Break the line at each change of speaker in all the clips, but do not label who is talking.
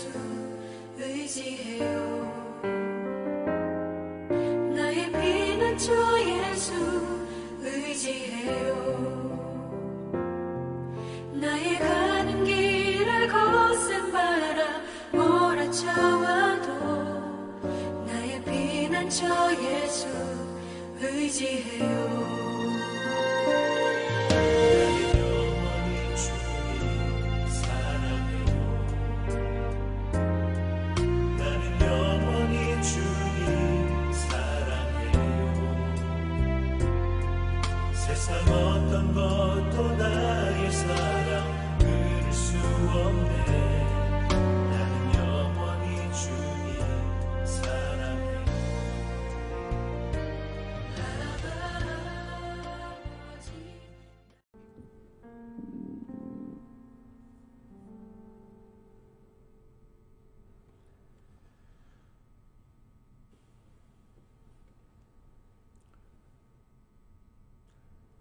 예수 의지해요. 나의 피난처 예수 의지해요. 나의 가는 길을 거센 바람 몰아쳐와도 나의 피난처 예수 의지해요.
세상 어떤 것도 나의 사랑 끊을 수 없네. 나는 영원히 주님 사랑해.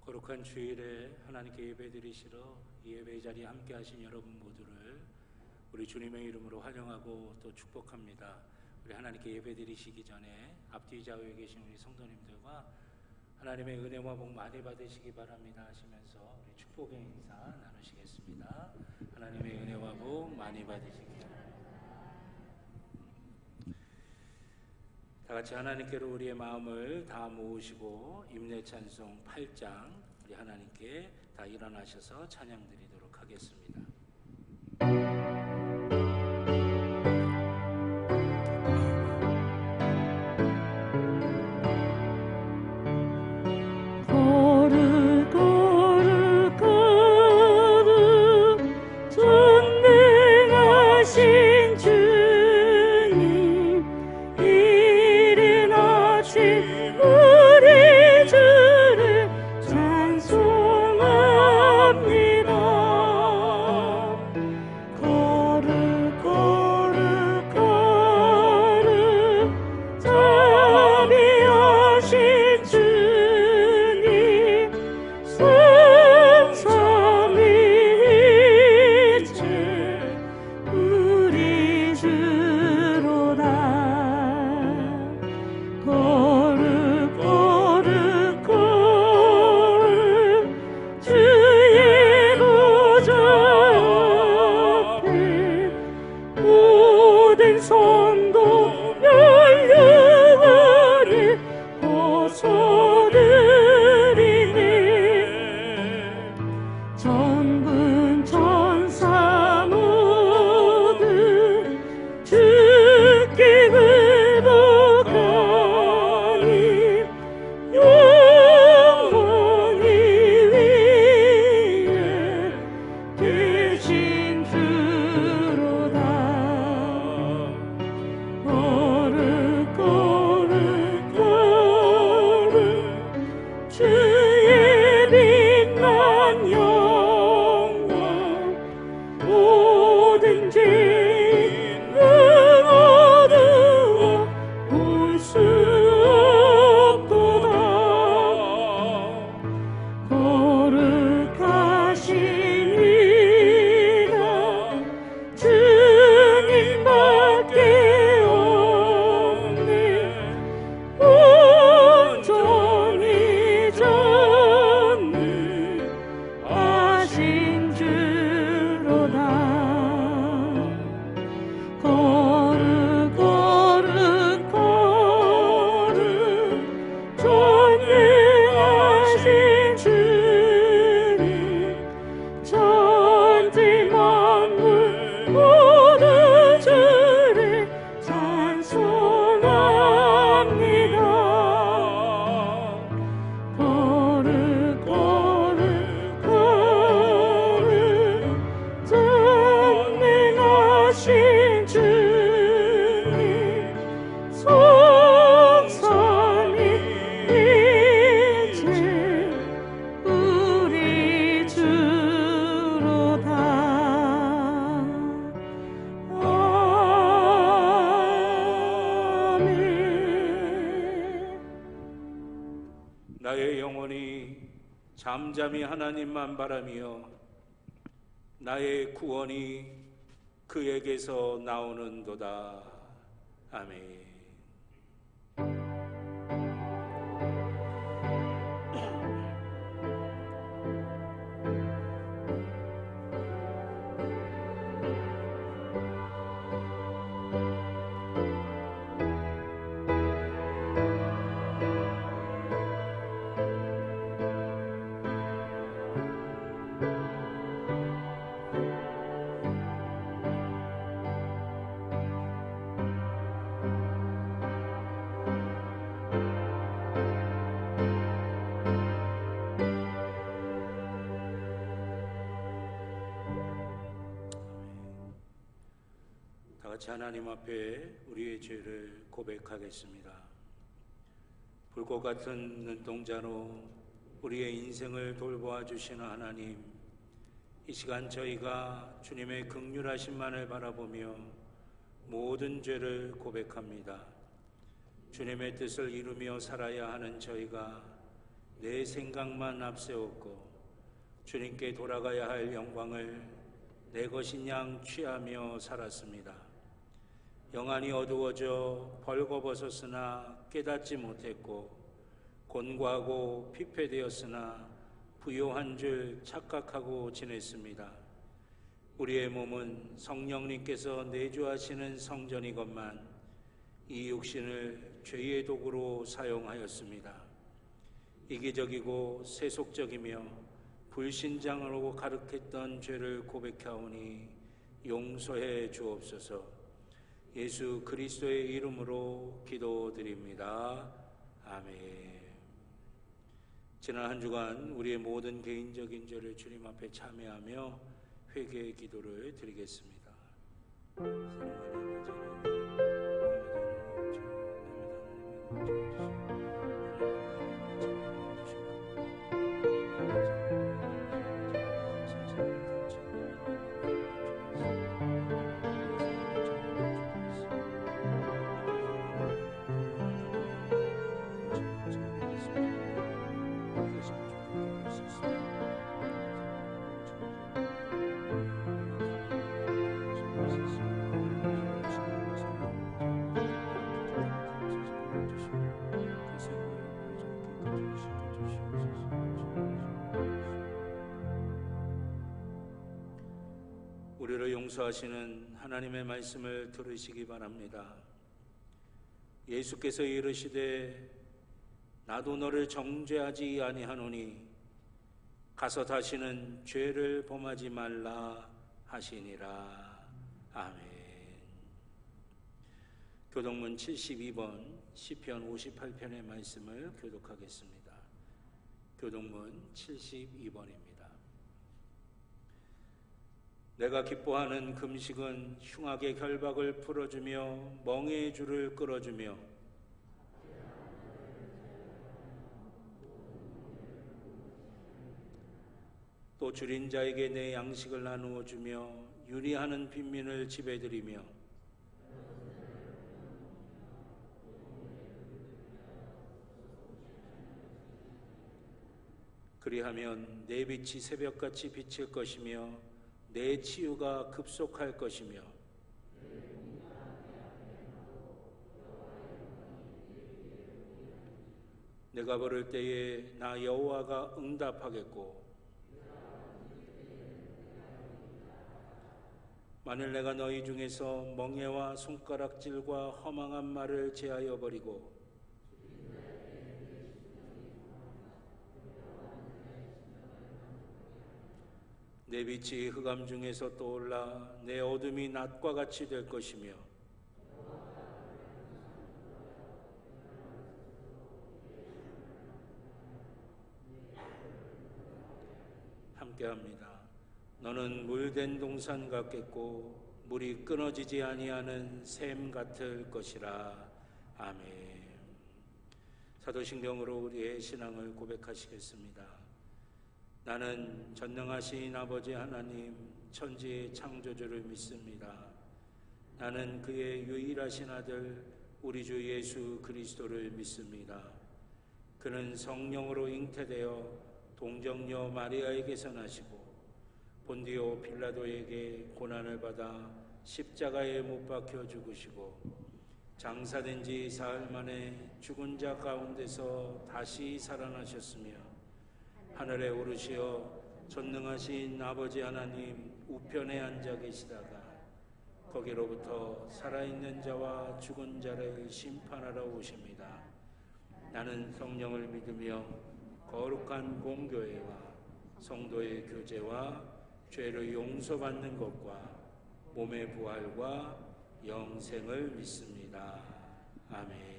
거룩한 주일에 하나님께 예배드리시러 이 예배 자리에 함께 하신 여러분 모두를 우리 주님의 이름으로 환영하고 또 축복합니다. 우리 하나님께 예배드리시기 전에 앞뒤 좌우에 계신 우리 성도님들과 하나님의 은혜와 복 많이 받으시기 바랍니다 하시면서 우리 축복의 인사 나누시겠습니다. 하나님의 은혜와 복 많이 받으시기 바랍니다. 다 같이 하나님께로 우리의 마음을 다 모으시고 임내 찬송 8장 우리 하나님께 다 일어나셔서 찬양 드리도록 하겠습니다.
잠잠히 하나님만 바라며 나의 구원이
그에게서 나오는도다. 아멘. 같이 하나님 앞에 우리의 죄를 고백하겠습니다. 불꽃 같은 눈동자로 우리의 인생을 돌보아 주시는 하나님, 이 시간 저희가 주님의 긍휼하심만을 바라보며 모든 죄를 고백합니다. 주님의 뜻을 이루며 살아야 하는 저희가 내 생각만 앞세웠고 주님께 돌아가야 할 영광을 내 것인 양 취하며 살았습니다. 영안이 어두워져 벌거벗었으나 깨닫지 못했고 곤고하고 피폐되었으나 부요한 줄 착각하고 지냈습니다. 우리의 몸은 성령님께서 내주하시는 성전이건만 이 육신을 죄의 도구로 사용하였습니다. 이기적이고 세속적이며 불신장으로 가득했던 죄를 고백하오니 용서해 주옵소서. 예수 그리스도의 이름으로 기도드립니다. 아멘. 지난 한 주간 우리의 모든 개인적인 죄를 주님 앞에 참회하며 회개의 기도를 드리겠습니다. 우리를 용서하시는 하나님의 말씀을 들으시기 바랍니다. 예수께서 이르시되 나도 너를 정죄하지 아니하노니 가서 다시는 죄를 범하지 말라 하시니라. 아멘. 교독문 72번 시편 58편의 말씀을 교독하겠습니다. 교독문 72번입니다. 내가 기뻐하는 금식은 흉악의 결박을 풀어주며 멍에의 줄을 끌어주며 또 줄인 자에게 내 양식을 나누어 주며 유리하는 빈민을 지배드리며 그리하면 내 빛이 새벽같이 비칠 것이며 내 치유가 급속할 것이며 내가 부를 때에 나 여호와가 응답하겠고 만일 내가 너희 중에서 멍에와 손가락질과 허망한 말을 제하여 버리고 내 빛이 흑암 중에서 떠올라 내 어둠이 낮과 같이 될 것이며 함께합니다. 너는 물된 동산 같겠고 물이 끊어지지 아니하는 샘 같을 것이라. 아멘. 사도신경으로 우리의 신앙을 고백하시겠습니다. 나는 전능하신 아버지 하나님 천지의 창조주를 믿습니다. 나는 그의 유일하신 아들 우리 주 예수 그리스도를 믿습니다. 그는 성령으로 잉태되어 동정녀 마리아에게서 나시고 본디오 빌라도에게 고난을 받아 십자가에 못 박혀 죽으시고 장사된 지 사흘 만에 죽은 자 가운데서 다시 살아나셨으며 하늘에 오르시어 전능하신 아버지 하나님 우편에 앉아 계시다가 거기로부터 살아있는 자와 죽은 자를 심판하러 오십니다. 나는 성령을 믿으며 거룩한 공교회와 성도의 교제와 죄를 용서받는 것과 몸의 부활과 영생을 믿습니다. 아멘.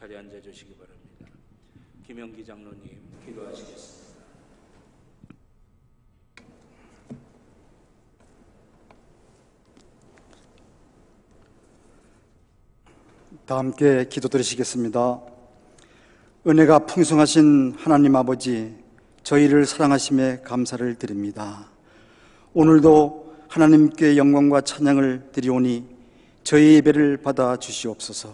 자리에 앉아주시기 바랍니다. 김영기 장로님 기도하시겠습니다.
다 함께 기도드리시겠습니다. 은혜가 풍성하신 하나님 아버지, 저희를 사랑하심에 감사를 드립니다. 오늘도 하나님께 영광과 찬양을 드리오니 저희 예배를 받아 주시옵소서.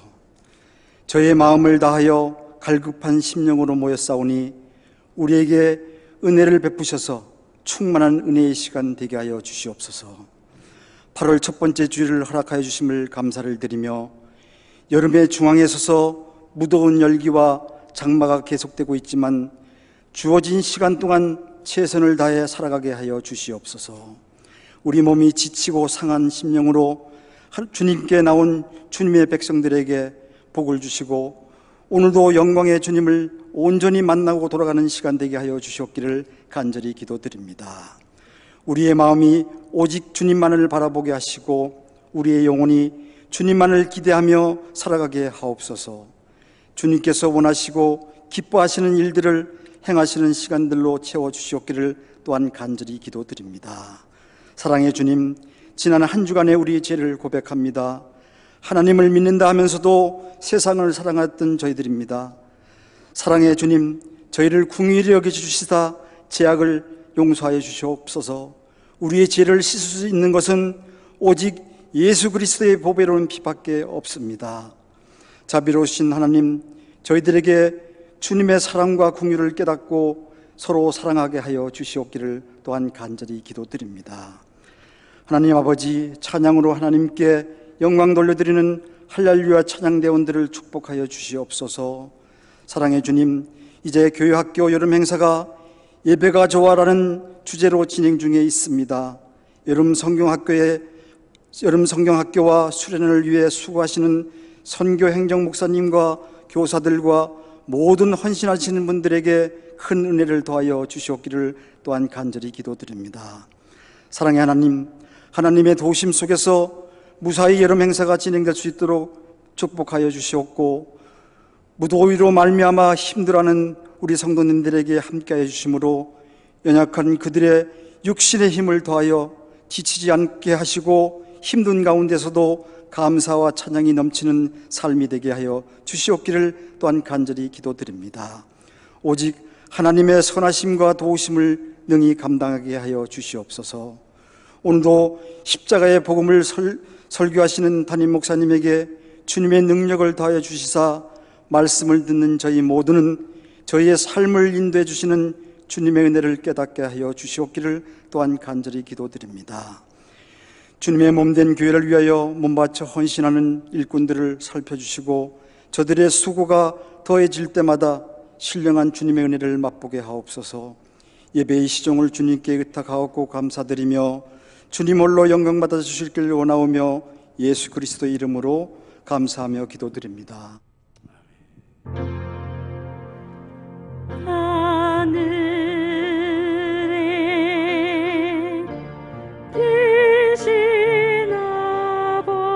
저의 마음을 다하여 갈급한 심령으로 모였사오니 우리에게 은혜를 베푸셔서 충만한 은혜의 시간 되게 하여 주시옵소서. 8월 첫 번째 주일을 허락하여 주심을 감사를 드리며 여름의 중앙에 서서 무더운 열기와 장마가 계속되고 있지만 주어진 시간 동안 최선을 다해 살아가게 하여 주시옵소서. 우리 몸이 지치고 상한 심령으로 주님께 나온 주님의 백성들에게 복을 주시고 오늘도 영광의 주님을 온전히 만나고 돌아가는 시간 되게 하여 주시옵기를 간절히 기도드립니다. 우리의 마음이 오직 주님만을 바라보게 하시고 우리의 영혼이 주님만을 기대하며 살아가게 하옵소서. 주님께서 원하시고 기뻐하시는 일들을 행하시는 시간들로 채워주시옵기를 또한 간절히 기도드립니다. 사랑의 주님, 지난 한 주간의 우리의 죄를 고백합니다. 하나님을 믿는다 하면서도 세상을 사랑했던 저희들입니다. 사랑의 주님, 저희를 궁휼히 여겨주시다 죄악을 용서하여 주시옵소서. 우리의 죄를 씻을 수 있는 것은 오직 예수 그리스도의 보배로운 피밖에 없습니다. 자비로우신 하나님, 저희들에게 주님의 사랑과 긍휼을 깨닫고 서로 사랑하게 하여 주시옵기를 또한 간절히 기도드립니다. 하나님 아버지, 찬양으로 하나님께 영광 돌려드리는 할렐루야 찬양대원들을 축복하여 주시옵소서. 사랑의 주님, 이제 교회학교 여름 행사가 예배가 좋아라는 주제로 진행 중에 있습니다. 여름 성경학교와 수련을 위해 수고하시는 선교 행정 목사님과 교사들과 모든 헌신하시는 분들에게 큰 은혜를 더하여 주시옵기를 또한 간절히 기도드립니다. 사랑의 하나님, 하나님의 도우심 속에서 무사히 여름 행사가 진행될 수 있도록 축복하여 주시옵고 무더위로 말미암아 힘들어하는 우리 성도님들에게 함께하여 주심으로 연약한 그들의 육신의 힘을 더하여 지치지 않게 하시고 힘든 가운데서도 감사와 찬양이 넘치는 삶이 되게 하여 주시옵기를 또한 간절히 기도드립니다. 오직 하나님의 선하심과 도우심을 능히 감당하게 하여 주시옵소서. 오늘도 십자가의 복음을 설교하시는 담임 목사님에게 주님의 능력을 더하여 주시사 말씀을 듣는 저희 모두는 저희의 삶을 인도해 주시는 주님의 은혜를 깨닫게 하여 주시옵기를 또한 간절히 기도드립니다. 주님의 몸된 교회를 위하여 몸바쳐 헌신하는 일꾼들을 살펴주시고 저들의 수고가 더해질 때마다 신령한 주님의 은혜를 맛보게 하옵소서. 예배의 시종을 주님께 의탁하옵고 감사드리며 주님 홀로 영광 받아 주실 길 원하오며 예수 그리스도의 이름으로 감사하며 기도드립니다.
하늘에 계신 아버지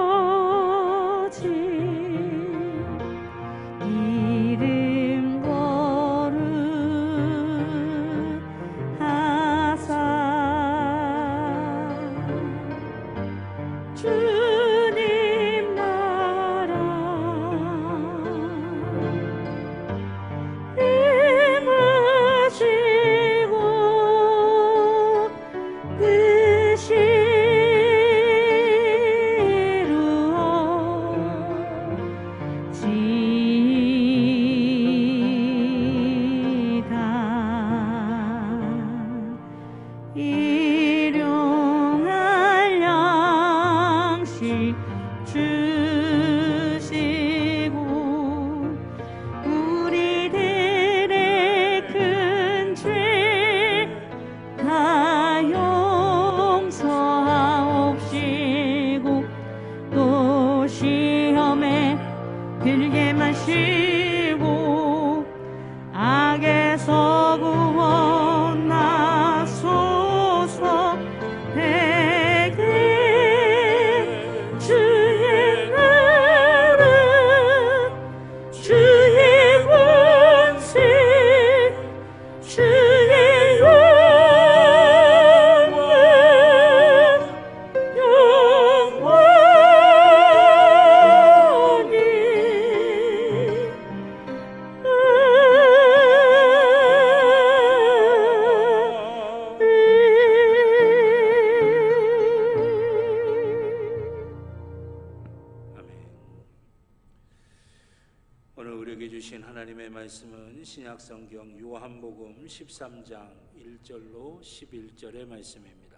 주신 하나님의 말씀은 신약성경 요한복음 13장 1절로 11절의 말씀입니다.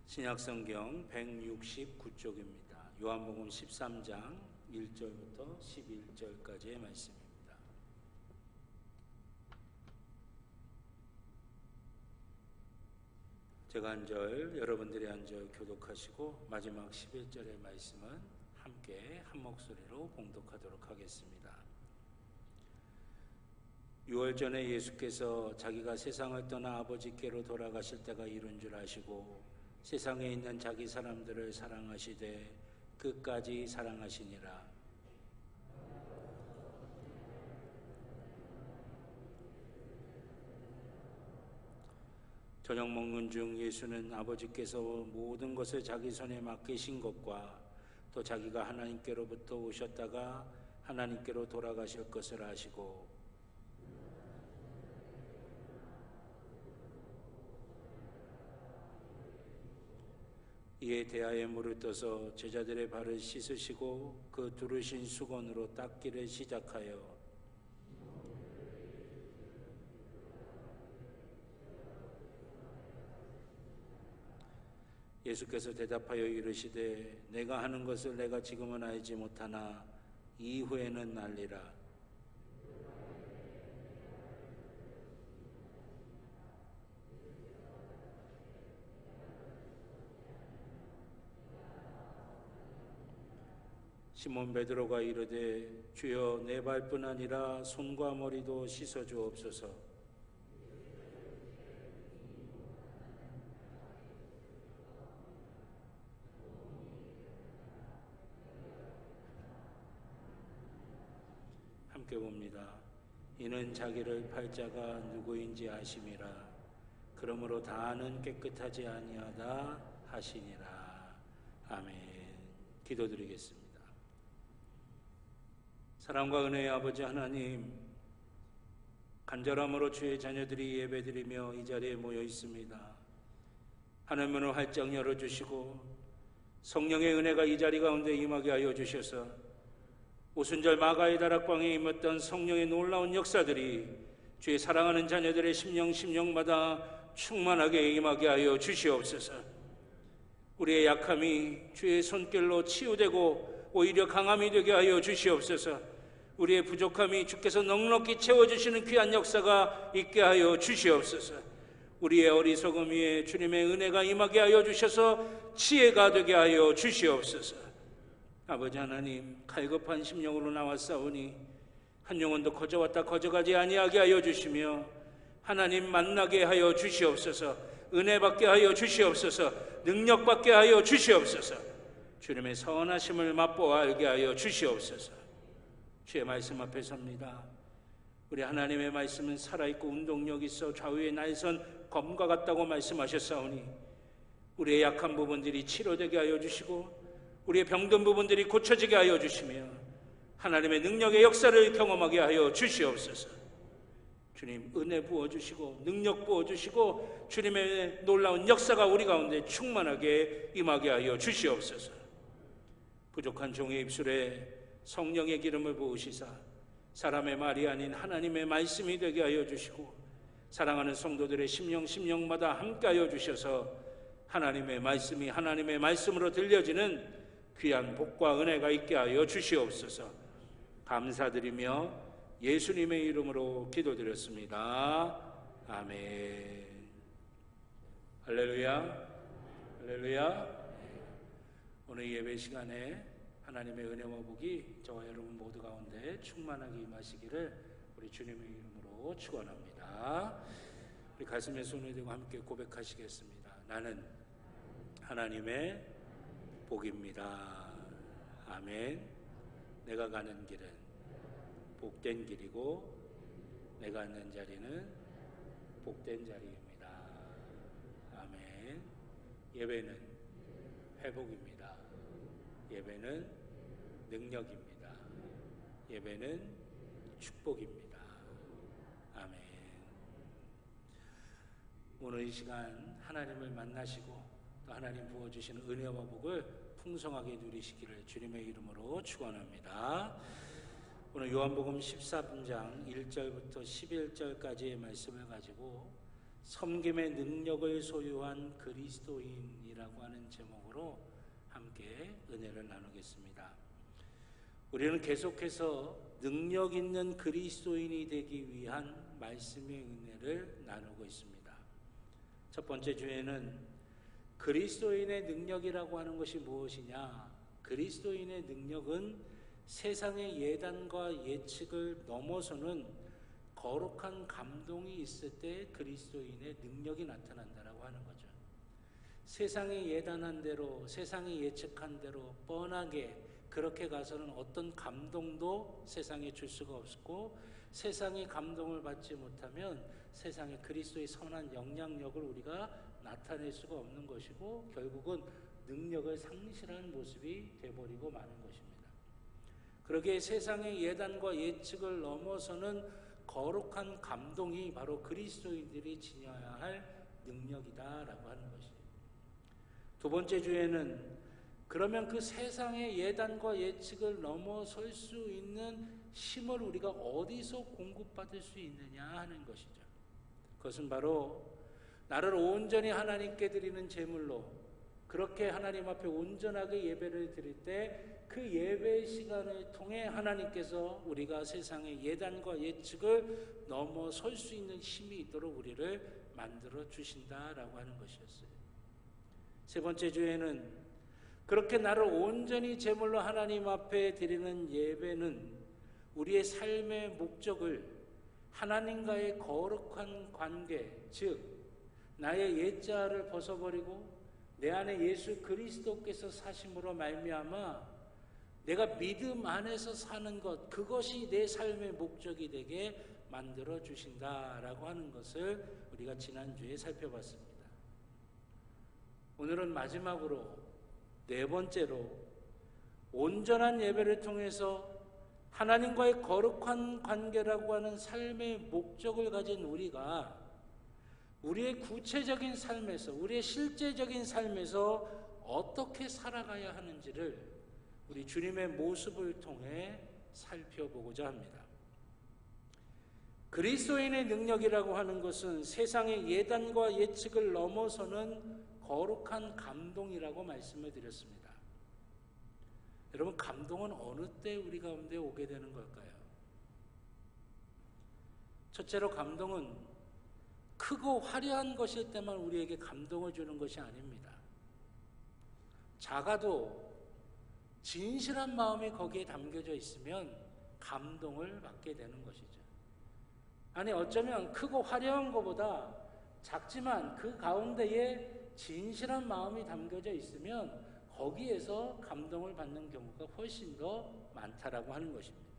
신약성경 169쪽입니다. 요한복음 13장 1절부터 11절까지의 말씀입니다. 제가 한 절, 여러분들이 한 절 교독하시고 마지막 11절의 말씀은 함께 한 목소리로 봉독하도록 하겠습니다. 6월 전에 예수께서 자기가 세상을 떠나 아버지께로 돌아가실 때가 이른 줄 아시고 세상에 있는 자기 사람들을 사랑하시되 끝까지 사랑하시니라. 저녁 먹는 중 예수는 아버지께서 모든 것을 자기 손에 맡기신 것과 또 자기가 하나님께로부터 오셨다가 하나님께로 돌아가실 것을 아시고 이에 대하여 물을 떠서 제자들의 발을 씻으시고 그 두르신 수건으로 닦기를 시작하여 예수께서 대답하여 이르시되 내가 하는 것을 내가 지금은 알지 못하나 이후에는 알리라. 시몬 베드로가 이르되 주여 내 발뿐 아니라 손과 머리도 씻어 주옵소서. 함께 봅니다. 이는 자기를 팔 자가 누구인지 아심이라. 그러므로 다는 깨끗하지 아니하다 하시니라. 아멘. 기도드리겠습니다. 사랑과 은혜의 아버지 하나님, 간절함으로 주의 자녀들이 예배드리며 이 자리에 모여 있습니다. 하늘문을 활짝 열어주시고 성령의 은혜가 이 자리 가운데 임하게 하여 주셔서 오순절 마가의 다락방에 임했던 성령의 놀라운 역사들이 주의 사랑하는 자녀들의 심령마다 충만하게 임하게 하여 주시옵소서. 우리의 약함이 주의 손길로 치유되고 오히려 강함이 되게 하여 주시옵소서. 우리의 부족함이 주께서 넉넉히 채워주시는 귀한 역사가 있게 하여 주시옵소서. 우리의 어리석음 위에 주님의 은혜가 임하게 하여 주셔서 지혜가 되게 하여 주시옵소서. 아버지 하나님, 갈급한 심령으로 나왔사오니 한 영혼도 거저왔다 거저가지 아니하게 하여 주시며 하나님 만나게 하여 주시옵소서. 은혜 받게 하여 주시옵소서. 능력 받게 하여 주시옵소서. 주님의 선하심을 맛보아 알게 하여 주시옵소서. 주의 말씀 앞에 섭니다. 우리 하나님의 말씀은 살아있고 운동력 있어 좌우의 날선 검과 같다고 말씀하셨사오니 우리의 약한 부분들이 치료되게 하여 주시고 우리의 병든 부분들이 고쳐지게 하여 주시며 하나님의 능력의 역사를 경험하게 하여 주시옵소서. 주님, 은혜 부어주시고 능력 부어주시고 주님의 놀라운 역사가 우리 가운데 충만하게 임하게 하여 주시옵소서. 부족한 종의 입술에 성령의 기름을 부으시사 사람의 말이 아닌 하나님의 말씀이 되게 하여 주시고 사랑하는 성도들의 심령마다 함께 하여 주셔서 하나님의 말씀이 하나님의 말씀으로 들려지는 귀한 복과 은혜가 있게 하여 주시옵소서. 감사드리며 예수님의 이름으로 기도드렸습니다. 아멘. 할렐루야. 할렐루야. 오늘 예배 시간에 하나님의 은혜와 복이 저와 여러분 모두 가운데 충만하게 임하시기를 우리 주님의 이름으로 축원합니다. 우리 가슴에 손을 대고 함께 고백하시겠습니다. 나는 하나님의 복입니다. 아멘. 내가 가는 길은 복된 길이고 내가 앉는 자리는 복된 자리입니다. 아멘. 예배는 회복입니다. 예배는 능력입니다. 예배는 축복입니다. 아멘. 오늘 이 시간 하나님을 만나시고 또 하나님 부어주시는 은혜와 복을 풍성하게 누리시기를 주님의 이름으로 축원합니다. 오늘 요한복음 14장 1절부터 11절까지의 말씀을 가지고 섬김의 능력을 소유한 그리스도인이라고 하는 제목으로 함께 은혜를 나누겠습니다. 우리는 계속해서 능력 있는 그리스도인이 되기 위한 말씀의 은혜를 나누고 있습니다. 첫 번째 주에는 그리스도인의 능력이라고 하는 것이 무엇이냐? 그리스도인의 능력은 세상의 예단과 예측을 넘어서는 거룩한 감동이 있을 때 그리스도인의 능력이 나타난다라고 하는 거죠. 세상이 예단한 대로, 세상이 예측한 대로 뻔하게 그렇게 가서는 어떤 감동도 세상에 줄 수가 없고, 세상이 감동을 받지 못하면 세상에 그리스도의 선한 영향력을 우리가 나타낼 수가 없는 것이고, 결국은 능력을 상실한 모습이 되어버리고 마는 것입니다. 그러기에 세상의 예단과 예측을 넘어서는 거룩한 감동이 바로 그리스도인들이 지녀야 할 능력이다라고 하는 것이에요. 두 번째 주에는 그러면 그 세상의 예단과 예측을 넘어설 수 있는 힘을 우리가 어디서 공급받을 수 있느냐 하는 것이죠. 그것은 바로 나를 온전히 하나님께 드리는 제물로 그렇게 하나님 앞에 온전하게 예배를 드릴 때 그 예배의 시간을 통해 하나님께서 우리가 세상의 예단과 예측을 넘어설 수 있는 힘이 있도록 우리를 만들어 주신다라고 하는 것이었어요. 세 번째 주에는 그렇게 나를 온전히 제물로 하나님 앞에 드리는 예배는 우리의 삶의 목적을 하나님과의 거룩한 관계, 즉 나의 옛자를 벗어버리고 내 안에 예수 그리스도께서 사심으로 말미암아 내가 믿음 안에서 사는 것, 그것이 내 삶의 목적이 되게 만들어 주신다라고 하는 것을 우리가 지난주에 살펴봤습니다. 오늘은 마지막으로 네 번째로 온전한 예배를 통해서 하나님과의 거룩한 관계라고 하는 삶의 목적을 가진 우리가 우리의 구체적인 삶에서, 우리의 실제적인 삶에서 어떻게 살아가야 하는지를 우리 주님의 모습을 통해 살펴보고자 합니다. 그리스도인의 능력이라고 하는 것은 세상의 예단과 예측을 넘어서는 거룩한 감동이라고 말씀을 드렸습니다. 여러분, 감동은 어느 때 우리 가운데 오게 되는 걸까요? 첫째로 감동은 크고 화려한 것일 때만 우리에게 감동을 주는 것이 아닙니다. 작아도 진실한 마음이 거기에 담겨져 있으면 감동을 받게 되는 것이죠. 아니, 어쩌면 크고 화려한 것보다 작지만 그 가운데에 진실한 마음이 담겨져 있으면 거기에서 감동을 받는 경우가 훨씬 더 많다라고 하는 것입니다.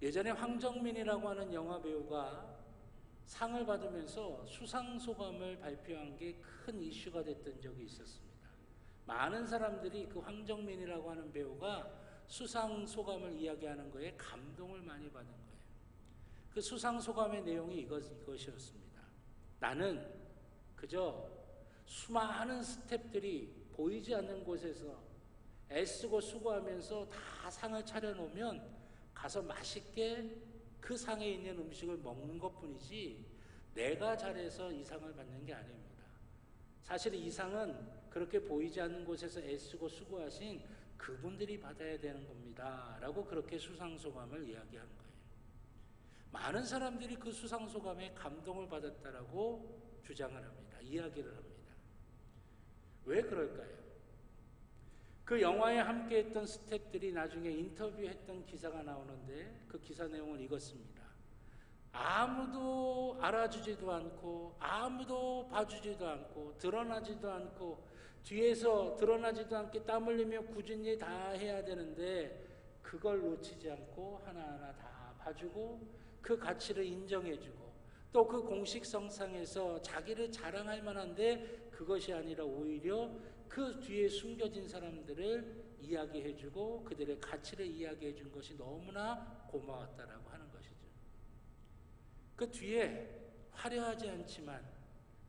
예전에 황정민이라고 하는 영화 배우가 상을 받으면서 수상소감을 발표한 게 큰 이슈가 됐던 적이 있었습니다. 많은 사람들이 그 황정민이라고 하는 배우가 수상소감을 이야기하는 거에 감동을 많이 받은 거예요. 그 수상소감의 내용이 이것이었습니다. 나는 그저 수많은 스태프들이 보이지 않는 곳에서 애쓰고 수고하면서 다 상을 차려놓으면 가서 맛있게 그 상에 있는 음식을 먹는 것뿐이지 내가 잘해서 이 상을 받는 게 아닙니다. 사실 이 상은 그렇게 보이지 않는 곳에서 애쓰고 수고하신 그분들이 받아야 되는 겁니다 라고 그렇게 수상소감을 이야기한 거예요. 많은 사람들이 그 수상소감에 감동을 받았다라고 주장을 합니다. 이야기를 합니다. 왜 그럴까요? 그 영화에 함께했던 스태프들이 나중에 인터뷰했던 기사가 나오는데 그 기사 내용은 이것입니다. 아무도 알아주지도 않고 아무도 봐주지도 않고 드러나지도 않고 뒤에서 드러나지도 않게 땀 흘리며 꾸준히 다 해야 되는데 그걸 놓치지 않고 하나하나 다 봐주고 그 가치를 인정해주고 또 그 공식성상에서 자기를 자랑할 만한데 그것이 아니라 오히려 그 뒤에 숨겨진 사람들을 이야기해주고 그들의 가치를 이야기해준 것이 너무나 고마웠다라고 하는 것이죠. 그 뒤에 화려하지 않지만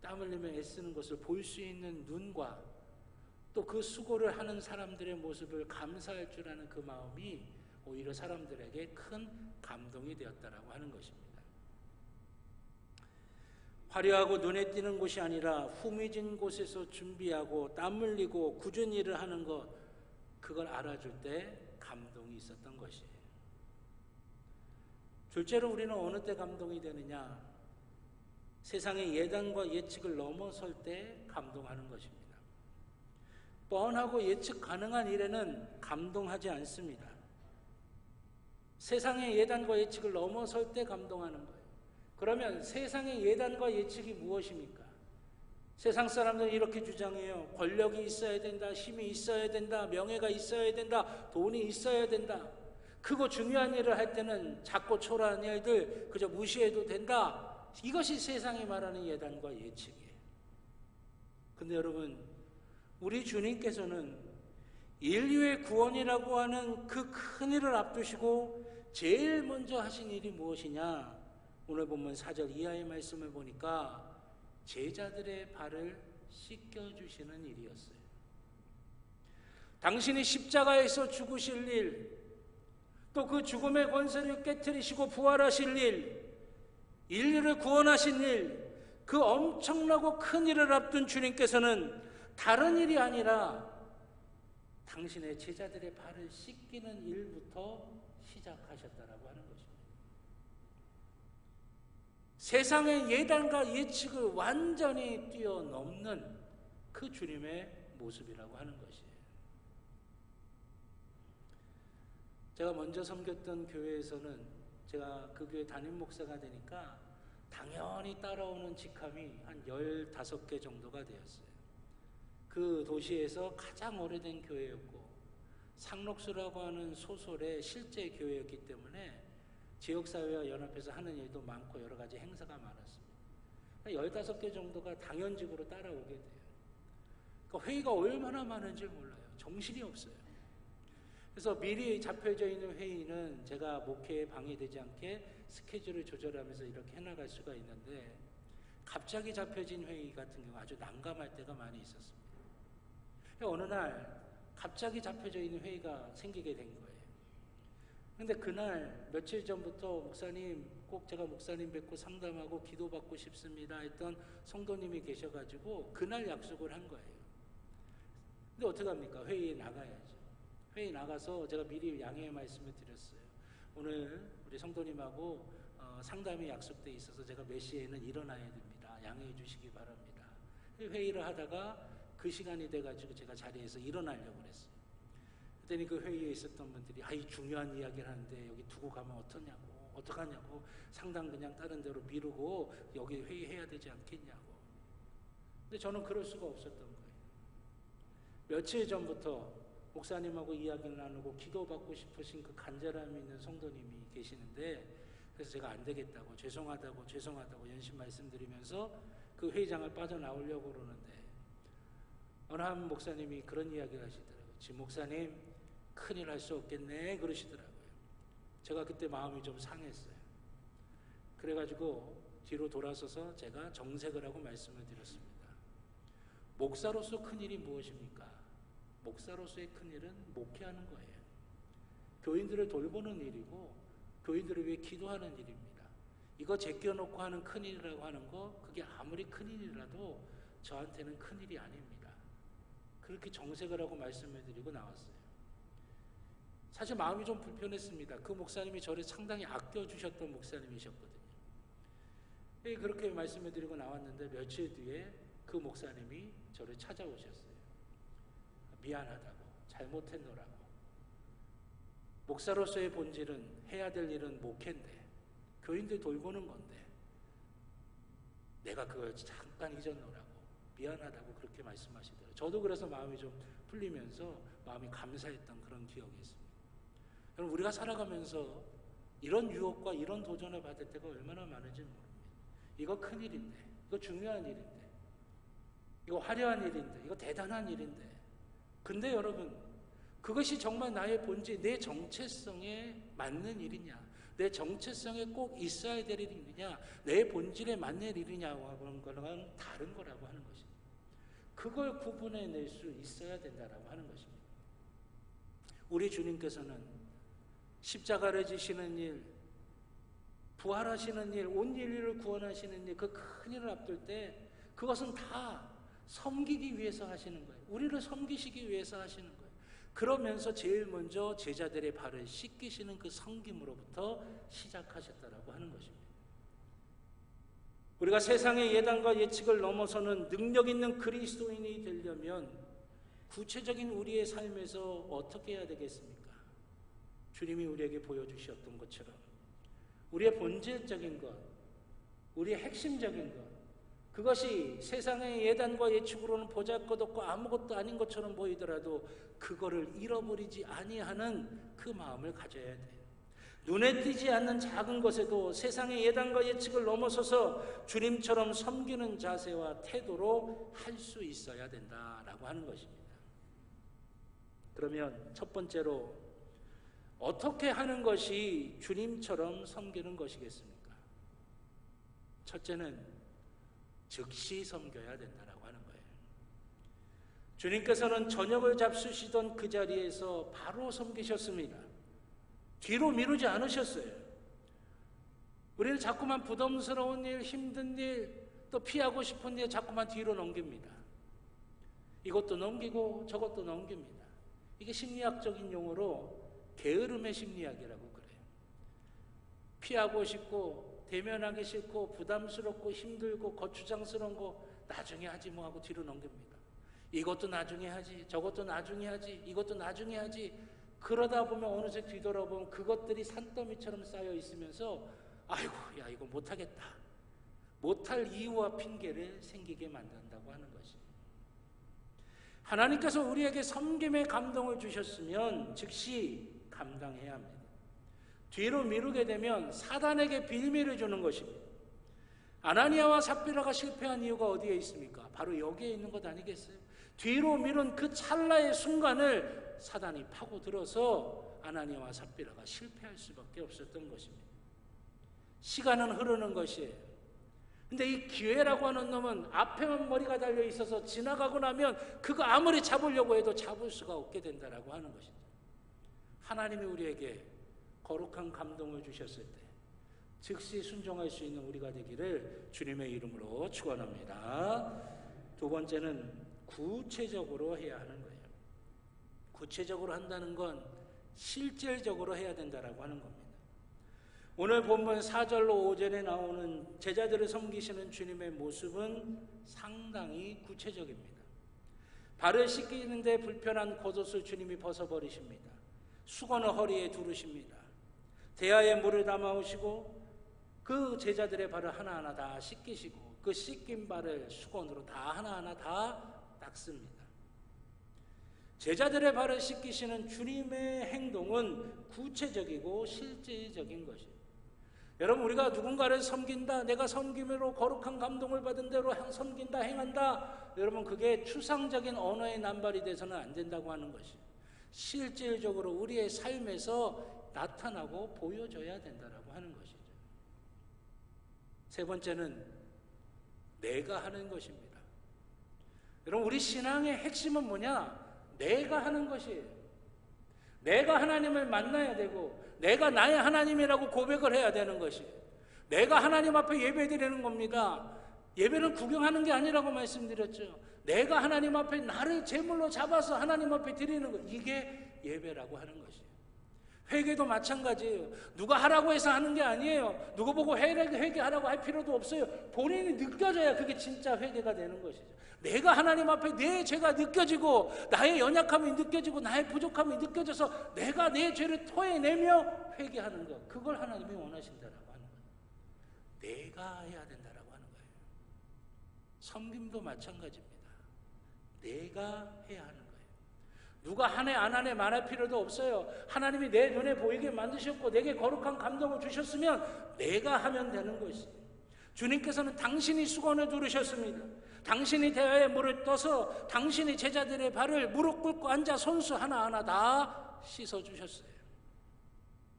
땀 흘리며 애쓰는 것을 볼 수 있는 눈과 또 그 수고를 하는 사람들의 모습을 감사할 줄 아는 그 마음이 오히려 사람들에게 큰 감동이 되었다라고 하는 것입니다. 화려하고 눈에 띄는 곳이 아니라 후미진 곳에서 준비하고 땀 흘리고 굳은 일을 하는 것, 그걸 알아줄 때 감동이 있었던 것이에요. 둘째로 우리는 어느 때 감동이 되느냐? 세상의 예단과 예측을 넘어설 때 감동하는 것입니다. 뻔하고 예측 가능한 일에는 감동하지 않습니다. 세상의 예단과 예측을 넘어설 때 감동하는 거예요. 그러면 세상의 예단과 예측이 무엇입니까? 세상 사람들은 이렇게 주장해요. 권력이 있어야 된다, 힘이 있어야 된다, 명예가 있어야 된다, 돈이 있어야 된다. 크고 중요한 일을 할 때는 작고 초라한 일들 그저 무시해도 된다. 이것이 세상이 말하는 예단과 예측이에요. 근데 여러분, 우리 주님께서는 인류의 구원이라고 하는 그 큰 일을 앞두시고 제일 먼저 하신 일이 무엇이냐? 오늘 본문 4절 이하의 말씀을 보니까 제자들의 발을 씻겨주시는 일이었어요. 당신이 십자가에서 죽으실 일, 또 그 죽음의 권세를 깨트리시고 부활하실 일, 인류를 구원하신 일, 그 엄청나고 큰 일을 앞둔 주님께서는 다른 일이 아니라 당신의 제자들의 발을 씻기는 일부터 시작하셨다라고 하는 것입니다. 세상의 예단과 예측을 완전히 뛰어넘는 그 주님의 모습이라고 하는 것이에요. 제가 먼저 섬겼던 교회에서는 제가 그 교회 담임 목사가 되니까 당연히 따라오는 직함이 한 15개 정도가 되었어요. 그 도시에서 가장 오래된 교회였고 상록수라고 하는 소설의 실제 교회였기 때문에 지역사회와 연합해서 하는 일도 많고 여러 가지 행사가 많았습니다. 15개 정도가 당연직으로 따라오게 돼요. 그러니까 회의가 얼마나 많은지 몰라요. 정신이 없어요. 그래서 미리 잡혀져 있는 회의는 제가 목회에 방해되지 않게 스케줄을 조절하면서 이렇게 해나갈 수가 있는데 갑자기 잡혀진 회의 같은 경우 아주 난감할 때가 많이 있었습니다. 어느 날 갑자기 잡혀져 있는 회의가 생기게 된 거예요. 근데 그날 며칠 전부터 목사님, 꼭 제가 목사님 뵙고 상담하고 기도받고 싶습니다 했던 성도님이 계셔가지고 그날 약속을 한 거예요. 근데 어떡합니까? 회의에 나가야죠. 회의 나가서 제가 미리 양해의 말씀을 드렸어요. 오늘 우리 성도님하고 상담이 약속돼 있어서 제가 몇 시에는 일어나야 됩니다. 양해해 주시기 바랍니다. 회의를 하다가 그 시간이 돼가지고 제가 자리에서 일어나려고 그랬어요. 그랬더니 그 회의에 있었던 분들이 이 중요한 이야기를 하는데 여기 두고 가면 어떡하냐고 상담 그냥 다른 데로 미루고 여기 회의해야 되지 않겠냐고. 근데 저는 그럴 수가 없었던 거예요. 며칠 전부터 목사님하고 이야기를 나누고 기도받고 싶으신 그 간절함이 있는 성도님이 계시는데 그래서 제가 안 되겠다고 죄송하다고 연신 말씀드리면서 그 회의장을 빠져나오려고 그러는데 어느 한 목사님이 그런 이야기를 하시더라고요. 지 목사님 큰일 할 수 없겠네 그러시더라고요. 제가 그때 마음이 좀 상했어요. 그래가지고 뒤로 돌아서서 제가 정색을 하고 말씀을 드렸습니다. 목사로서 큰일이 무엇입니까? 목사로서의 큰일은 목회하는 거예요. 교인들을 돌보는 일이고 교인들을 위해 기도하는 일입니다. 이거 제껴놓고 하는 큰일이라고 하는 거 그게 아무리 큰일이라도 저한테는 큰일이 아닙니다. 그렇게 정색을 하고 말씀을 드리고 나왔어요. 사실 마음이 좀 불편했습니다. 그 목사님이 저를 상당히 아껴주셨던 목사님이셨거든요. 그렇게 말씀을 드리고 나왔는데 며칠 뒤에 그 목사님이 저를 찾아오셨어요. 미안하다고, 잘못했노라고. 목사로서의 본질은 해야 될 일은 목회인데 교인들 돌보는 건데 내가 그걸 잠깐 잊었노라고 미안하다고 그렇게 말씀하시더라고요. 저도 그래서 마음이 좀 풀리면서 마음이 감사했던 그런 기억이 있습니다. 여러분, 우리가 살아가면서 이런 유혹과 이런 도전을 받을 때가 얼마나 많은지 모릅니다. 이거 큰일인데, 이거 중요한 일인데, 이거 화려한 일인데, 이거 대단한 일인데, 근데 여러분, 그것이 정말 나의 본질, 내 정체성에 맞는 일이냐, 내 정체성에 꼭 있어야 될 일이냐, 내 본질에 맞는 일이냐고 하는 거랑 다른 거라고 하는 것입니다. 그걸 구분해낼 수 있어야 된다라고 하는 것입니다. 우리 주님께서는 십자가를 지시는 일, 부활하시는 일, 온 인류를 구원하시는 일, 그 큰 일을 앞둘 때 그것은 다 섬기기 위해서 하시는 거예요. 우리를 섬기시기 위해서 하시는 거예요. 그러면서 제일 먼저 제자들의 발을 씻기시는 그 섬김으로부터 시작하셨다라고 하는 것입니다. 우리가 세상의 예단과 예측을 넘어서는 능력 있는 그리스도인이 되려면 구체적인 우리의 삶에서 어떻게 해야 되겠습니까? 주님이 우리에게 보여주셨던 것처럼 우리의 본질적인 것, 우리의 핵심적인 것, 그것이 세상의 예단과 예측으로는 보잘것없고 아무것도 아닌 것처럼 보이더라도 그거를 잃어버리지 아니하는 그 마음을 가져야 돼요. 눈에 띄지 않는 작은 것에도 세상의 예단과 예측을 넘어서서 주님처럼 섬기는 자세와 태도로 할 수 있어야 된다라고 하는 것입니다. 그러면 첫 번째로 어떻게 하는 것이 주님처럼 섬기는 것이겠습니까? 첫째는 즉시 섬겨야 된다라고 하는 거예요. 주님께서는 저녁을 잡수시던 그 자리에서 바로 섬기셨습니다. 뒤로 미루지 않으셨어요. 우리는 자꾸만 부담스러운 일, 힘든 일, 또 피하고 싶은 일 자꾸만 뒤로 넘깁니다. 이것도 넘기고 저것도 넘깁니다. 이게 심리학적인 용어로 게으름의 심리학이라고 그래요. 피하고 싶고 대면하기 싫고 부담스럽고 힘들고 거추장스러운 거 나중에 하지 뭐 하고 뒤로 넘깁니다. 이것도 나중에 하지, 저것도 나중에 하지, 이것도 나중에 하지. 그러다 보면 어느새 뒤돌아보면 그것들이 산더미처럼 쌓여 있으면서 아이고 야 이거 못하겠다, 못할 이유와 핑계를 생기게 만든다고 하는 것이. 하나님께서 우리에게 섬김의 감동을 주셨으면 즉시 감당해야 합니다. 뒤로 미루게 되면 사단에게 빌미를 주는 것입니다. 아나니아와 삽비라가 실패한 이유가 어디에 있습니까? 바로 여기에 있는 것 아니겠어요? 뒤로 미룬 그 찰나의 순간을 사단이 파고들어서 아나니아와 삽비라가 실패할 수밖에 없었던 것입니다. 시간은 흐르는 것이에요. 근데 이 기회라고 하는 놈은 앞에만 머리가 달려 있어서 지나가고 나면 그거 아무리 잡으려고 해도 잡을 수가 없게 된다라고 하는 것이죠. 하나님이 우리에게 거룩한 감동을 주셨을 때 즉시 순종할 수 있는 우리가 되기를 주님의 이름으로 축원합니다. 두 번째는 구체적으로 해야 하는 거예요. 구체적으로 한다는 건 실질적으로 해야 된다라고 하는 겁니다. 오늘 본문 4절로 5절에 나오는 제자들을 섬기시는 주님의 모습은 상당히 구체적입니다. 발을 씻기는데 불편한 겉옷을 주님이 벗어버리십니다. 수건을 허리에 두르십니다. 대야에 물을 담아오시고 그 제자들의 발을 하나하나 다 씻기시고 그 씻긴 발을 수건으로 다 하나하나 다 닦습니다. 제자들의 발을 씻기시는 주님의 행동은 구체적이고 실제적인 것이에요. 여러분, 우리가 누군가를 섬긴다, 내가 섬김으로 거룩한 감동을 받은 대로 섬긴다, 행한다, 여러분 그게 추상적인 언어의 남발이 돼서는 안 된다고 하는 것이에요. 실질적으로 우리의 삶에서 나타나고 보여져야 된다라고 하는 것이죠. 세 번째는 내가 하는 것입니다. 여러분, 우리 신앙의 핵심은 뭐냐? 내가 하는 것이에요. 내가 하나님을 만나야 되고 내가 나의 하나님이라고 고백을 해야 되는 것이에요. 내가 하나님 앞에 예배드리는 겁니다. 예배는 구경하는 게 아니라고 말씀드렸죠. 내가 하나님 앞에 나를 제물로 잡아서 하나님 앞에 드리는 것, 이게 예배라고 하는 것이에요. 회개도 마찬가지예요. 누가 하라고 해서 하는 게 아니에요. 누구 보고 회개하라고 할 필요도 없어요. 본인이 느껴져야 그게 진짜 회개가 되는 것이죠. 내가 하나님 앞에 내 죄가 느껴지고 나의 연약함이 느껴지고 나의 부족함이 느껴져서 내가 내 죄를 토해내며 회개하는 것, 그걸 하나님이 원하신다라고 하는 거예요. 내가 해야 된다라고 하는 거예요. 섬김도 마찬가지입니다. 내가 해야 하는 거예요. 누가 하네 안 하네 말할 필요도 없어요. 하나님이 내 눈에 보이게 만드셨고 내게 거룩한 감동을 주셨으면 내가 하면 되는 것이에요. 주님께서는 당신이 수건을 두르셨습니다. 당신이 대야에 물을 떠서 당신이 제자들의 발을 무릎 꿇고 앉아 손수 하나하나 다 씻어주셨어요.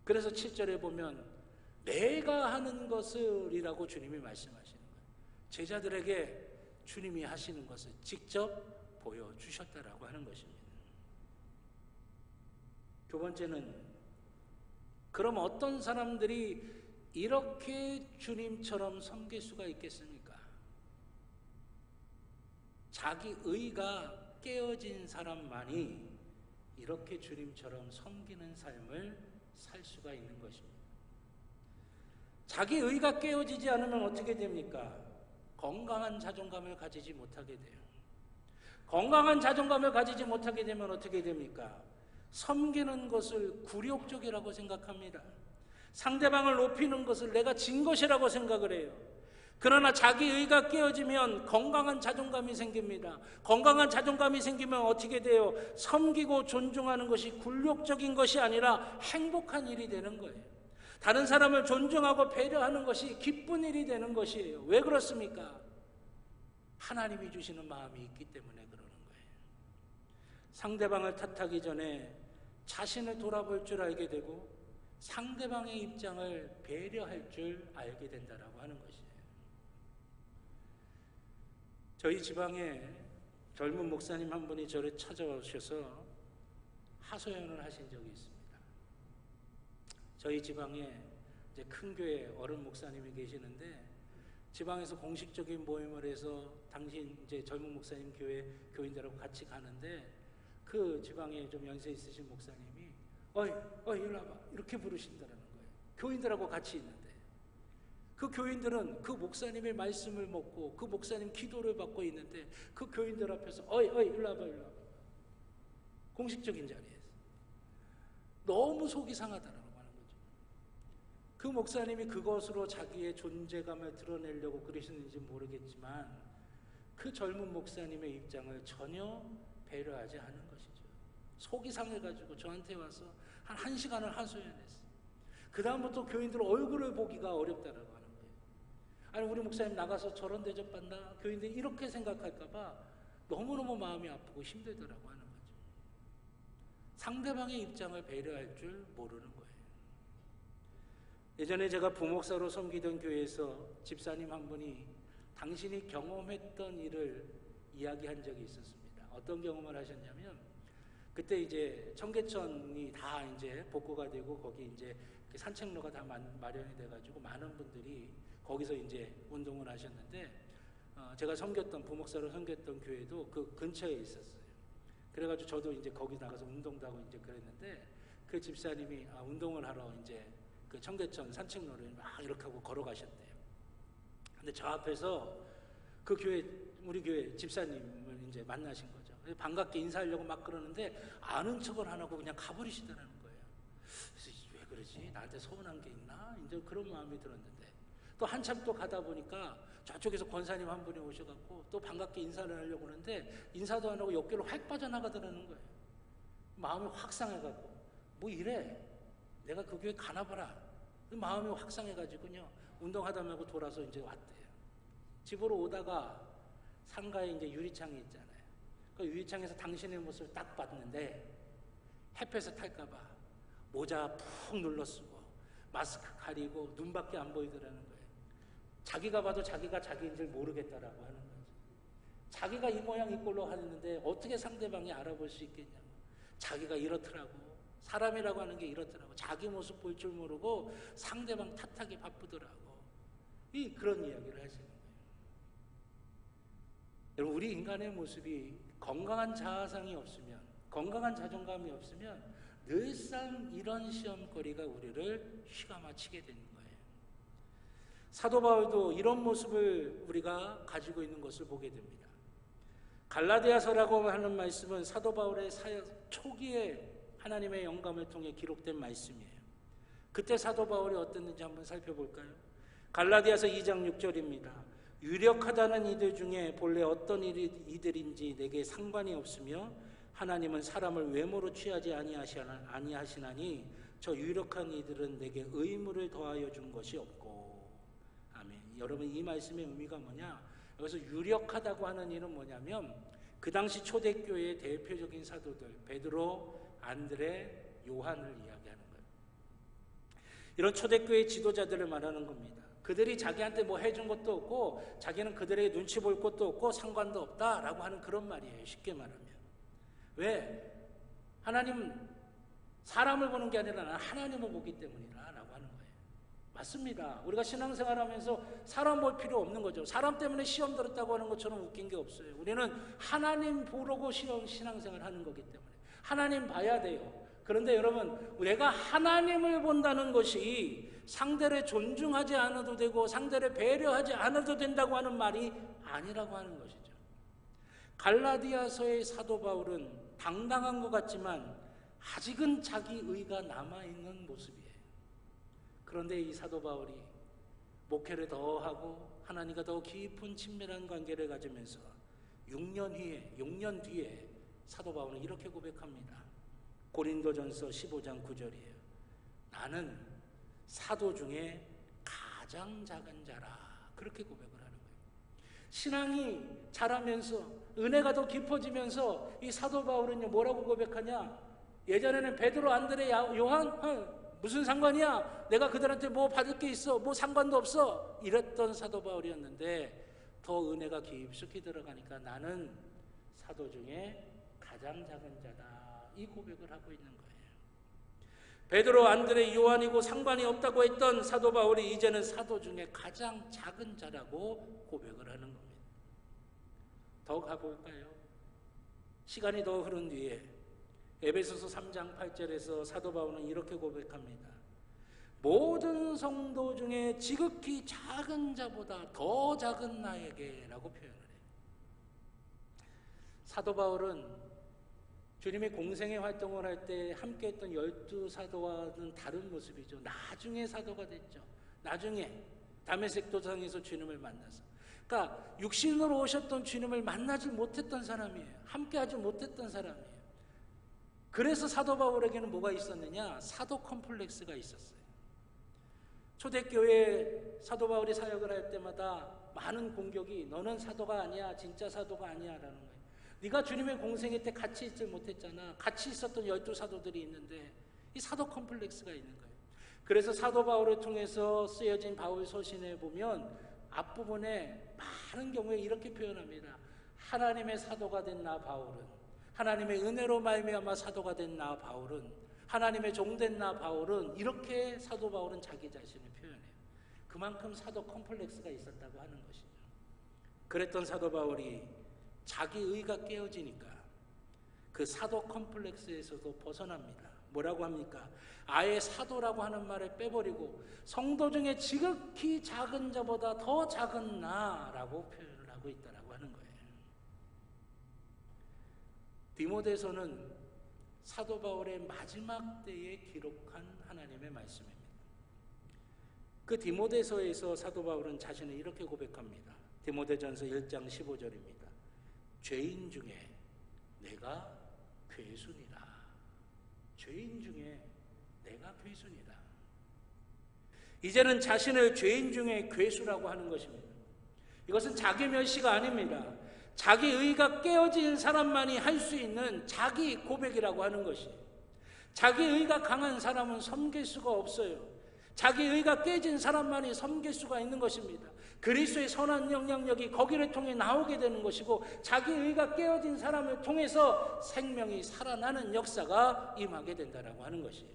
그래서 7절에 보면 내가 하는 것을 이라고 주님이 말씀하시는 거예요. 제자들에게 주님이 하시는 것을 직접 보여주셨다라고 하는 것입니다. 두 번째는 그럼 어떤 사람들이 이렇게 주님처럼 섬길 수가 있겠습니까? 자기 의가 깨어진 사람만이 이렇게 주님처럼 섬기는 삶을 살 수가 있는 것입니다. 자기 의가 깨어지지 않으면 어떻게 됩니까? 건강한 자존감을 가지지 못하게 돼요. 건강한 자존감을 가지지 못하게 되면 어떻게 됩니까? 섬기는 것을 굴욕적이라고 생각합니다. 상대방을 높이는 것을 내가 진 것이라고 생각을 해요. 그러나 자기 의가 깨어지면 건강한 자존감이 생깁니다. 건강한 자존감이 생기면 어떻게 돼요? 섬기고 존중하는 것이 굴욕적인 것이 아니라 행복한 일이 되는 거예요. 다른 사람을 존중하고 배려하는 것이 기쁜 일이 되는 것이에요. 왜 그렇습니까? 하나님이 주시는 마음이 있기 때문에 그러는 거예요. 상대방을 탓하기 전에 자신을 돌아볼 줄 알게 되고 상대방의 입장을 배려할 줄 알게 된다라고 하는 것이에요. 저희 지방에 젊은 목사님 한 분이 저를 찾아오셔서 하소연을 하신 적이 있습니다. 저희 지방에 이제 큰 교회 어른 목사님이 계시는데 지방에서 공식적인 모임을 해서 당신 이제 젊은 목사님 교회 교인들하고 같이 가는데 그 지방에 좀 연세 있으신 목사님이 어이 일로 와봐 이렇게 부르신다는 거예요. 교인들하고 같이 있는데 그 교인들은 그 목사님의 말씀을 먹고 그 목사님 기도를 받고 있는데 그 교인들 앞에서 어이 일로 와봐 공식적인 자리에서 너무 속이 상하다라고 하는 거죠. 그 목사님이 그것으로 자기의 존재감을 드러내려고 그러시는지 모르겠지만 그 젊은 목사님의 입장을 전혀 배려하지 않은 것이죠. 속이 상해가지고 저한테 와서 한 1시간을 하소연했어요. 그 다음부터 교인들 얼굴을 보기가 어렵다라고 하는 거예요. 아니 우리 목사님 나가서 저런 대접받나? 교인들이 이렇게 생각할까봐 너무너무 마음이 아프고 힘들더라고 하는 거죠. 상대방의 입장을 배려할 줄 모르는 거예요. 예전에 제가 부목사로 섬기던 교회에서 집사님 한 분이 당신이 경험했던 일을 이야기한 적이 있었습니다. 어떤 경험을 하셨냐면 그때 이제 청계천이 다 이제 복구가 되고 거기 이제 산책로가 다 마련이 돼가지고 많은 분들이 거기서 이제 운동을 하셨는데 제가 섬겼던 부목사로 섬겼던 교회도 그 근처에 있었어요. 그래가지고 저도 이제 거기 나가서 운동도 하고 이제 그랬는데 그 집사님이 운동을 하러 이제 그 청계천 산책로를 막 이렇게 하고 걸어가셨대요. 근데 저 앞에서 그 교회 우리 교회 집사님을 이제 만나신 거죠. 반갑게 인사하려고 막 그러는데 아는 척을 안 하고 그냥 가버리시더라는 거예요. 그래서 왜 그러지? 나한테 서운한 게 있나? 이제 그런 마음이 들었는데 또 한참 또 가다 보니까 저쪽에서 권사님 한 분이 오셔갖고 또 반갑게 인사를 하려고 하는데 인사도 안 하고 옆길로 확 빠져나가더라는 거예요. 마음이 확 상해갖고 뭐 이래? 내가 그 교회 가나보라. 마음이 확 상해가지고요 운동하다 말고 돌아서 이제 왔대요. 집으로 오다가 상가에 이제 유리창이 있잖아요. 그 유리창에서 당신의 모습을 딱 봤는데 햇볕에 탈까봐 모자 푹 눌러 쓰고 마스크 가리고 눈밖에 안 보이더라는 거예요. 자기가 봐도 자기가 자기인 줄 모르겠다라고 하는 거죠. 자기가 이 모양 이 꼴로 하는데 어떻게 상대방이 알아볼 수 있겠냐고. 자기가 이렇더라고. 사람이라고 하는 게 이렇더라고. 자기 모습 볼 줄 모르고 상대방 탓하기 바쁘더라고. 그런 이야기를 하시는 거예요. 여러분, 우리 인간의 모습이 건강한 자아상이 없으면, 건강한 자존감이 없으면 늘상 이런 시험거리가 우리를 휘감아치게 되는 거예요. 사도 바울도 이런 모습을 우리가 가지고 있는 것을 보게 됩니다. 갈라디아서라고 하는 말씀은 사도 바울의 사역 초기에 하나님의 영감을 통해 기록된 말씀이에요. 그때 사도 바울이 어땠는지 한번 살펴볼까요? 갈라디아서 2장 6절입니다. 유력하다는 이들 중에 본래 어떤 이들인지 내게 상관이 없으며 하나님은 사람을 외모로 취하지 아니하시나니 저 유력한 이들은 내게 의무를 더하여 준 것이 없고. 아멘. 여러분, 이 말씀의 의미가 뭐냐? 여기서 유력하다고 하는 일은 뭐냐면 그 당시 초대교회의 대표적인 사도들 베드로, 안드레, 요한을 이야기하는 거예요. 이런 초대교회 지도자들을 말하는 겁니다. 그들이 자기한테 뭐 해준 것도 없고 자기는 그들에게 눈치 볼 것도 없고 상관도 없다라고 하는 그런 말이에요. 쉽게 말하면. 왜? 하나님 사람을 보는 게 아니라 나는 하나님을 보기 때문이라 라고 하는 거예요. 맞습니다. 우리가 신앙생활 하면서 사람 볼 필요 없는 거죠. 사람 때문에 시험 들었다고 하는 것처럼 웃긴 게 없어요. 우리는 하나님 보려고 신앙생활 하는 거기 때문에 하나님 봐야 돼요. 그런데 여러분, 내가 하나님을 본다는 것이 상대를 존중하지 않아도 되고 상대를 배려하지 않아도 된다고 하는 말이 아니라고 하는 것이죠. 갈라디아서의 사도 바울은 당당한 것 같지만 아직은 자기 의가 남아있는 모습이에요. 그런데 이 사도 바울이 목회를 더 하고 하나님과 더 깊은 친밀한 관계를 가지면서 6년 뒤에 사도 바울은 이렇게 고백합니다. 고린도전서 15장 9절이에요. 나는 사도 중에 가장 작은 자라. 그렇게 고백을 하는 거예요. 신앙이 자라면서 은혜가 더 깊어지면서 이 사도 바울은요 뭐라고 고백하냐? 예전에는 베드로, 안드레, 요한 무슨 상관이야? 내가 그들한테 뭐 받을 게 있어? 뭐 상관도 없어? 이랬던 사도 바울이었는데 더 은혜가 깊숙이 들어가니까 나는 사도 중에 가장 작은 자다. 이 고백을 하고 있는 거예요. 베드로, 안드레, 요한이고 상관이 없다고 했던 사도 바울이 이제는 사도 중에 가장 작은 자라고 고백을 하는 겁니다. 더 가볼까요? 시간이 더 흐른 뒤에 에베소서 3장 8절에서 사도 바울은 이렇게 고백합니다. 모든 성도 중에 지극히 작은 자보다 더 작은 나에게 라고 표현을 해요. 사도 바울은 주님이 공생의 활동을 할 때 함께했던 12사도와는 다른 모습이죠. 나중에 사도가 됐죠. 나중에 다메섹 도상에서 주님을 만나서. 그러니까 육신으로 오셨던 주님을 만나지 못했던 사람이에요. 함께하지 못했던 사람이에요. 그래서 사도 바울에게는 뭐가 있었느냐? 사도 컴플렉스가 있었어요. 초대교회에 사도 바울이 사역을 할 때마다 많은 공격이 너는 사도가 아니야, 진짜 사도가 아니야 라는 거예요. 네가 주님의 공생애 때 같이 있지 못했잖아. 같이 있었던 12사도들이 있는데 이 사도 컴플렉스가 있는 거예요. 그래서 사도 바울을 통해서 쓰여진 바울 서신에 보면 앞부분에 많은 경우에 이렇게 표현합니다. 하나님의 사도가 된 나 바울은, 하나님의 은혜로 말미암아 사도가 된 나 바울은, 하나님의 종된 나 바울은, 이렇게 사도 바울은 자기 자신을 표현해요. 그만큼 사도 컴플렉스가 있었다고 하는 것이죠. 그랬던 사도 바울이 자기 의가 깨어지니까 그 사도 컴플렉스에서도 벗어납니다. 뭐라고 합니까? 아예 사도라고 하는 말을 빼버리고 성도 중에 지극히 작은 자보다 더 작은 나라고 표현을 하고 있다라고 하는 거예요. 디모데서는 사도 바울의 마지막 때에 기록한 하나님의 말씀입니다. 그 디모데서에서 사도 바울은 자신을 이렇게 고백합니다. 디모데전서 1장 15절입니다. 죄인 중에 내가 괴순이라. 죄인 중에 내가 괴순이다. 이제는 자신을 죄인 중에 괴수라고 하는 것입니다. 이것은 자기 멸시가 아닙니다. 자기 의가 깨어진 사람만이 할 수 있는 자기 고백이라고 하는 것이에요. 자기 의가 강한 사람은 섬길 수가 없어요. 자기 의가 깨진 사람만이 섬길 수가 있는 것입니다. 그리스도의 선한 영향력이 거기를 통해 나오게 되는 것이고 자기 의가 깨어진 사람을 통해서 생명이 살아나는 역사가 임하게 된다라고 하는 것이에요.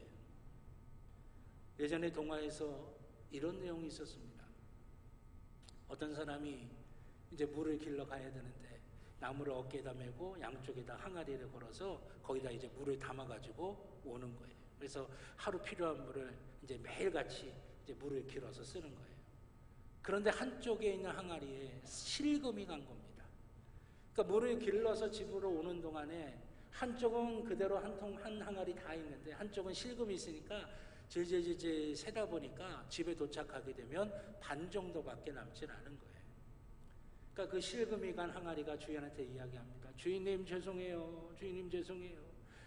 예전에 동화에서 이런 내용이 있었습니다. 어떤 사람이 이제 물을 길러 가야 되는데 나무를 어깨에다 메고 양쪽에다 항아리를 걸어서 거기다 이제 물을 담아가지고 오는 거예요. 그래서 하루 필요한 물을 이제 매일같이 이제 물을 길어서 쓰는 거예요. 그런데 한쪽에 있는 항아리에 실금이 간 겁니다. 그러니까 물을 길러서 집으로 오는 동안에 한쪽은 그대로 한 항아리 다 있는데 한쪽은 실금이 있으니까 질질질질 세다 보니까 집에 도착하게 되면 반 정도밖에 남질 않은 거예요. 그러니까 그 실금이 간 항아리가 주인한테 이야기합니다. 주인님 죄송해요. 주인님 죄송해요.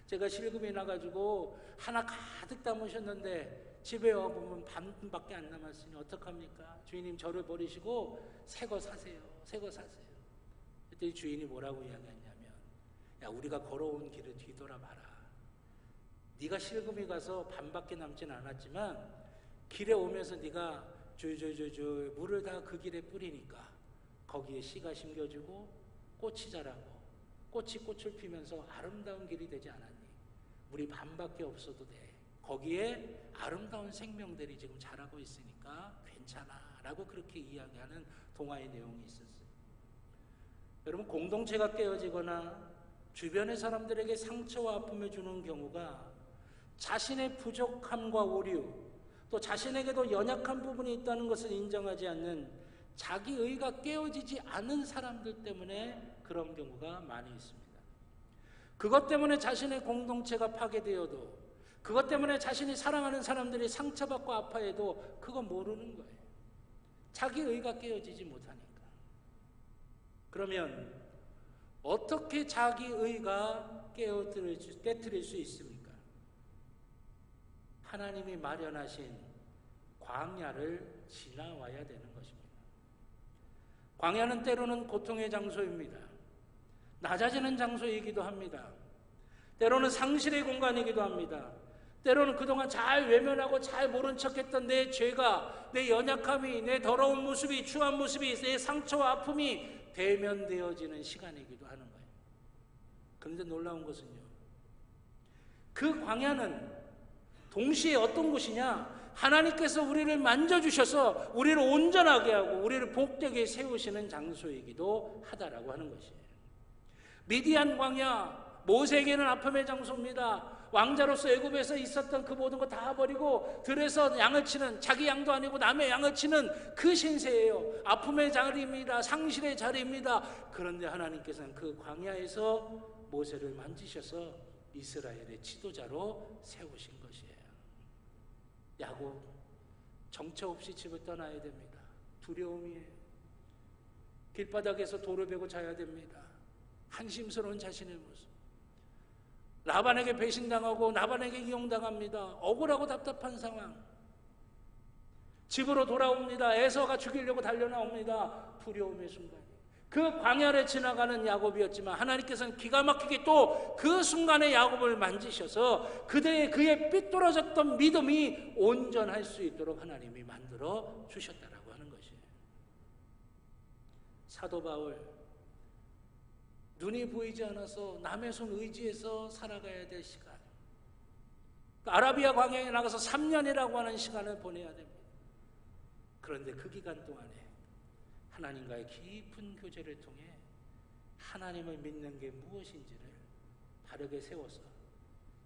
제가 실금이 나가지고 하나 가득 담으셨는데 집에 와보면 반밖에 안 남았으니 어떡합니까? 주인님 저를 버리시고 새 거 사세요. 새 거 사세요. 그때 주인이 뭐라고 이야기했냐면 야 우리가 걸어온 길을 뒤돌아봐라. 네가 실금이 가서 반밖에 남진 않았지만 길에 오면서 네가 줄줄줄줄 물을 다 그 길에 뿌리니까 거기에 씨가 심겨지고 꽃이 자라고 꽃이 꽃을 피면서 아름다운 길이 되지 않았니? 물이 반밖에 없어도 돼. 거기에 아름다운 생명들이 지금 자라고 있으니까 괜찮아 라고 그렇게 이야기하는 동화의 내용이 있었어요. 여러분, 공동체가 깨어지거나 주변의 사람들에게 상처와 아픔을 주는 경우가 자신의 부족함과 오류, 또 자신에게도 연약한 부분이 있다는 것을 인정하지 않는 자기의가 깨어지지 않은 사람들 때문에 그런 경우가 많이 있습니다. 그것 때문에 자신의 공동체가 파괴되어도, 그것 때문에 자신이 사랑하는 사람들이 상처받고 아파해도 그거 모르는 거예요. 자기의가 깨어지지 못하니까. 그러면 어떻게 자기의가 깨트릴 수 있습니까? 하나님이 마련하신 광야를 지나와야 되는 것입니다. 광야는 때로는 고통의 장소입니다. 낮아지는 장소이기도 합니다. 때로는 상실의 공간이기도 합니다. 때로는 그동안 잘 외면하고 잘 모른 척했던 내 죄가, 내 연약함이, 내 더러운 모습이, 추한 모습이, 내 상처와 아픔이 대면되어지는 시간이기도 하는 거예요. 그런데 놀라운 것은요, 그 광야는 동시에 어떤 곳이냐? 하나님께서 우리를 만져주셔서 우리를 온전하게 하고 우리를 복되게 세우시는 장소이기도 하다라고 하는 것이에요. 미디안 광야, 모세에게는 아픔의 장소입니다. 왕자로서 애굽에서 있었던 그 모든 거 다 버리고 들에서 양을 치는, 자기 양도 아니고 남의 양을 치는 그 신세예요. 아픔의 자리입니다. 상실의 자리입니다. 그런데 하나님께서는 그 광야에서 모세를 만지셔서 이스라엘의 지도자로 세우신 것이에요. 야곱, 정처 없이 집을 떠나야 됩니다. 두려움이에요. 길바닥에서 돌을 베고 자야 됩니다. 한심스러운 자신의 모습. 라반에게 배신당하고 라반에게 이용당합니다. 억울하고 답답한 상황. 집으로 돌아옵니다. 에서가 죽이려고 달려나옵니다. 두려움의 순간. 그 광야를 지나가는 야곱이었지만 하나님께서는 기가 막히게 또 그 순간에 야곱을 만지셔서 그의 삐뚤어졌던 믿음이 온전할 수 있도록 하나님이 만들어 주셨다라고 하는 것이에요. 사도 바울, 눈이 보이지 않아서 남의 손 의지해서 살아가야 될 시간, 아라비아 광야에 나가서 3년이라고 하는 시간을 보내야 됩니다. 그런데 그 기간 동안에 하나님과의 깊은 교제를 통해 하나님을 믿는 게 무엇인지를 바르게 세워서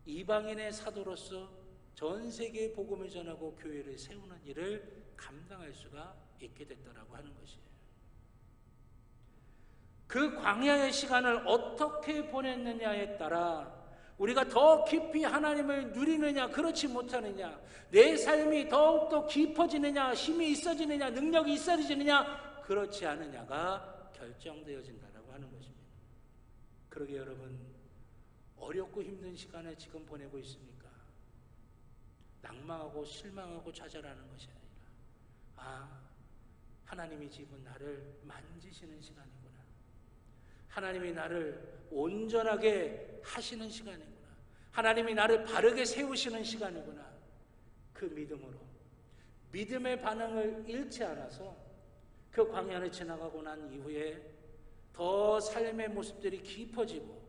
이방인의 사도로서 전 세계에 복음을 전하고 교회를 세우는 일을 감당할 수가 있게 됐다라고 하는 것이에요. 그 광야의 시간을 어떻게 보냈느냐에 따라 우리가 더 깊이 하나님을 누리느냐 그렇지 못하느냐, 내 삶이 더욱더 깊어지느냐, 힘이 있어지느냐, 능력이 있어지느냐 그렇지 않느냐가 결정되어진다라고 하는 것입니다. 그러게 여러분, 어렵고 힘든 시간을 지금 보내고 있습니까? 낭망하고 실망하고 좌절하는 것이 아니라 하나님이 지금 나를 만지시는 시간이구나, 하나님이 나를 온전하게 하시는 시간이구나, 하나님이 나를 바르게 세우시는 시간이구나, 그 믿음으로 믿음의 반응을 잃지 않아서 그 광야를 지나가고 난 이후에 더 삶의 모습들이 깊어지고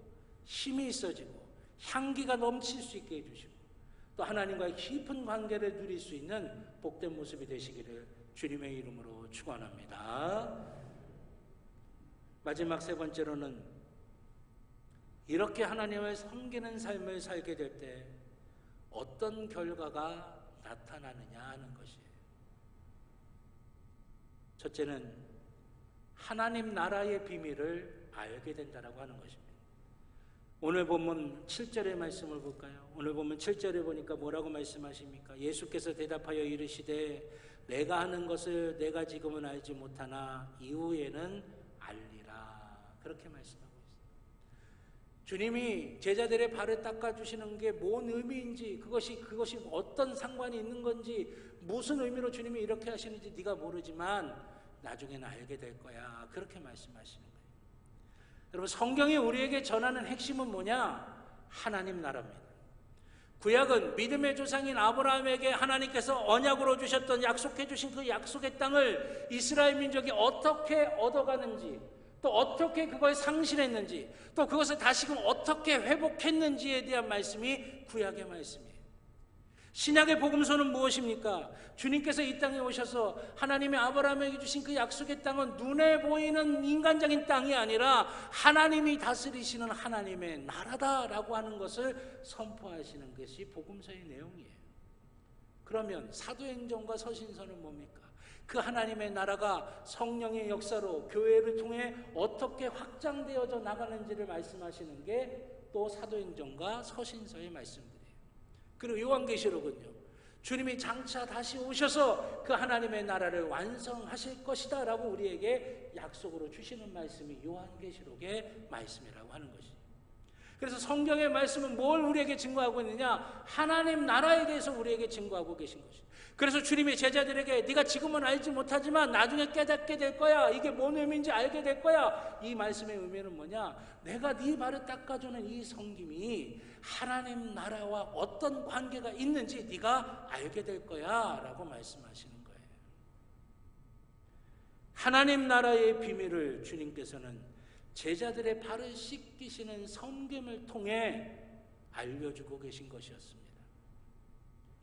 힘이 있어지고 향기가 넘칠 수 있게 해주시고 또 하나님과의 깊은 관계를 누릴 수 있는 복된 모습이 되시기를 주님의 이름으로 축원합니다. 마지막 세 번째로는 이렇게 하나님을 섬기는 삶을 살게 될 때 어떤 결과가 나타나느냐 하는 것이에요. 첫째는 하나님 나라의 비밀을 알게 된다라고 하는 것입니다. 오늘 본문 7절의 말씀을 볼까요? 오늘 본문 7절에 보니까 뭐라고 말씀하십니까? 예수께서 대답하여 이르시되 내가 하는 것을 내가 지금은 알지 못하나 이후에는 알리라. 그렇게 말씀하고 있습니다. 주님이 제자들의 발을 닦아주시는 게 뭔 의미인지, 그것이 어떤 상관이 있는 건지, 무슨 의미로 주님이 이렇게 하시는지 네가 모르지만 나중에는 알게 될 거야. 그렇게 말씀하시는 거예요. 여러분, 성경이 우리에게 전하는 핵심은 뭐냐? 하나님 나라입니다. 구약은 믿음의 조상인 아브라함에게 하나님께서 언약으로 주셨던, 약속해 주신 그 약속의 땅을 이스라엘 민족이 어떻게 얻어가는지, 또 어떻게 그걸 상실했는지, 또 그것을 다시금 어떻게 회복했는지에 대한 말씀이 구약의 말씀이에요. 신약의 복음서는 무엇입니까? 주님께서 이 땅에 오셔서 하나님이 아브라함에게 주신 그 약속의 땅은 눈에 보이는 인간적인 땅이 아니라 하나님이 다스리시는 하나님의 나라다라고 하는 것을 선포하시는 것이 복음서의 내용이에요. 그러면 사도행전과 서신서는 뭡니까? 그 하나님의 나라가 성령의 역사로 교회를 통해 어떻게 확장되어져 나가는지를 말씀하시는 게 또 사도행전과 서신서의 말씀들이에요. 그리고 요한계시록은요, 주님이 장차 다시 오셔서 그 하나님의 나라를 완성하실 것이다 라고 우리에게 약속으로 주시는 말씀이 요한계시록의 말씀이라고 하는 것이죠. 그래서 성경의 말씀은 뭘 우리에게 증거하고 있느냐? 하나님 나라에 대해서 우리에게 증거하고 계신 것이죠. 그래서 주님이 제자들에게 네가 지금은 알지 못하지만 나중에 깨닫게 될 거야. 이게 뭔 의미인지 알게 될 거야. 이 말씀의 의미는 뭐냐? 내가 네 발을 닦아주는 이 섬김이 하나님 나라와 어떤 관계가 있는지 네가 알게 될 거야 라고 말씀하시는 거예요. 하나님 나라의 비밀을 주님께서는 제자들의 발을 씻기시는 섬김을 통해 알려주고 계신 것이었습니다.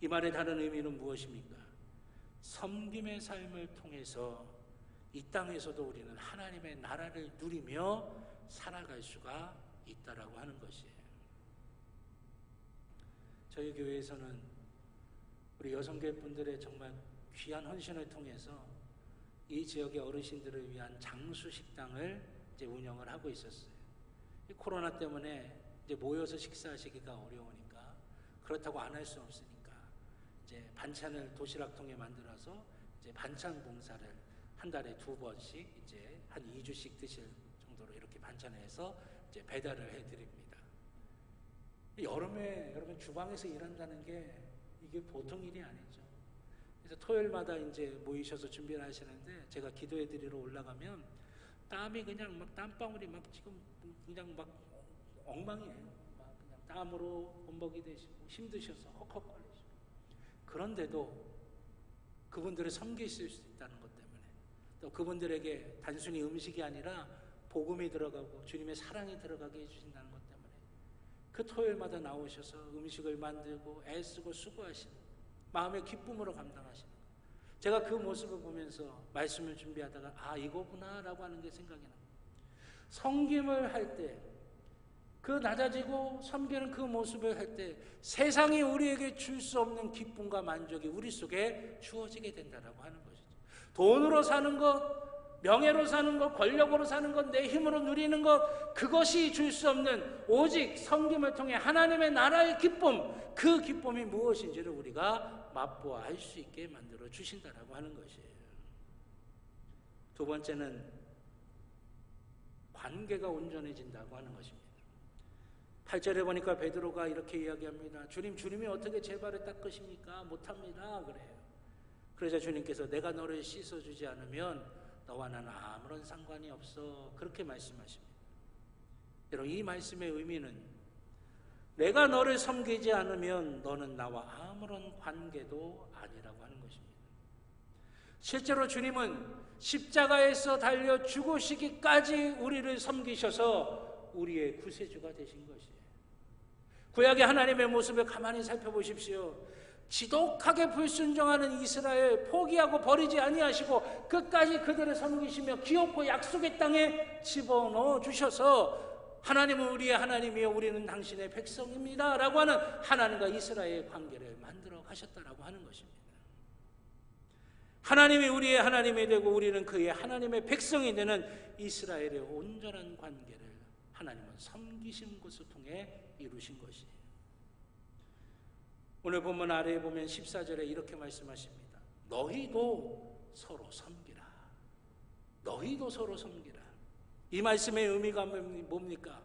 이 말의 다른 의미는 무엇입니까? 섬김의 삶을 통해서 이 땅에서도 우리는 하나님의 나라를 누리며 살아갈 수가 있다라고 하는 것이에요. 저희 교회에서는 우리 여성교회 분들의 정말 귀한 헌신을 통해서 이 지역의 어르신들을 위한 장수 식당을 이제 운영을 하고 있었어요. 이 코로나 때문에 이제 모여서 식사하시기가 어려우니까, 그렇다고 안 할 수 없으니까 이제 반찬을 도시락통에 만들어서 이제 반찬 봉사를 한 달에 2번씩 이제 한 2주씩 드실 정도로 이렇게 반찬해서 이제 배달을 해드립니다. 여름에 여러분 주방에서 일한다는 게 이게 보통 일이 아니죠. 그래서 토요일마다 이제 모이셔서 준비를 하시는데 제가 기도해드리러 올라가면 땀이 그냥 막 땀방울이 막 지금 그냥 막 엉망이에요. 막 그냥 땀으로 범벅이 되시고 힘드셔서 헉헉거리시고, 그런데도 그분들을 섬기실 수 있다는 것 때문에, 또 그분들에게 단순히 음식이 아니라 복음이 들어가고 주님의 사랑이 들어가게 해주신다는 것 때문에 그 토요일마다 나오셔서 음식을 만들고 애쓰고 수고하시는 마음의 기쁨으로 감당하시는, 제가 그 모습을 보면서 말씀을 준비하다가 아 이거구나 라고 하는 게 생각이 납니다. 섬김을 할 때, 그 낮아지고 섬기는 그 모습을 할 때 세상이 우리에게 줄 수 없는 기쁨과 만족이 우리 속에 주어지게 된다라고 하는 것이죠. 돈으로 사는 것, 명예로 사는 것, 권력으로 사는 것, 내 힘으로 누리는 것, 그것이 줄 수 없는 오직 섬김을 통해 하나님의 나라의 기쁨, 그 기쁨이 무엇인지를 우리가 맛보아 알 수 있게 만들어 주신다라고 하는 것이에요. 두 번째는 관계가 온전해진다고 하는 것입니다. 8절에 보니까 베드로가 이렇게 이야기합니다. 주님이 어떻게 제 발을 닦으십니까? 못합니다. 그래요. 그러자 주님께서 내가 너를 씻어주지 않으면 너와 나는 아무런 상관이 없어. 그렇게 말씀하십니다. 여러분, 이 말씀의 의미는 내가 너를 섬기지 않으면 너는 나와 아무런 관계도 아니라고 하는 것입니다. 실제로 주님은 십자가에서 달려 죽으시기까지 우리를 섬기셔서 우리의 구세주가 되신 것이에요. 구약의 하나님의 모습을 가만히 살펴보십시오. 지독하게 불순종하는 이스라엘 포기하고 버리지 아니하시고 끝까지 그들을 섬기시며 기어코 약속의 땅에 집어넣어 주셔서 하나님은 우리의 하나님이요 우리는 당신의 백성입니다 라고 하는 하나님과 이스라엘의 관계를 만들어 가셨다라고 하는 것입니다. 하나님이 우리의 하나님이 되고 우리는 그의 하나님의 백성이 되는 이스라엘의 온전한 관계를 하나님은 섬기신 것을 통해 이루신 것이에요. 오늘 본문 아래에 보면 14절에 이렇게 말씀하십니다. 너희도 서로 섬기라. 너희도 서로 섬기라. 이 말씀의 의미가 뭡니까?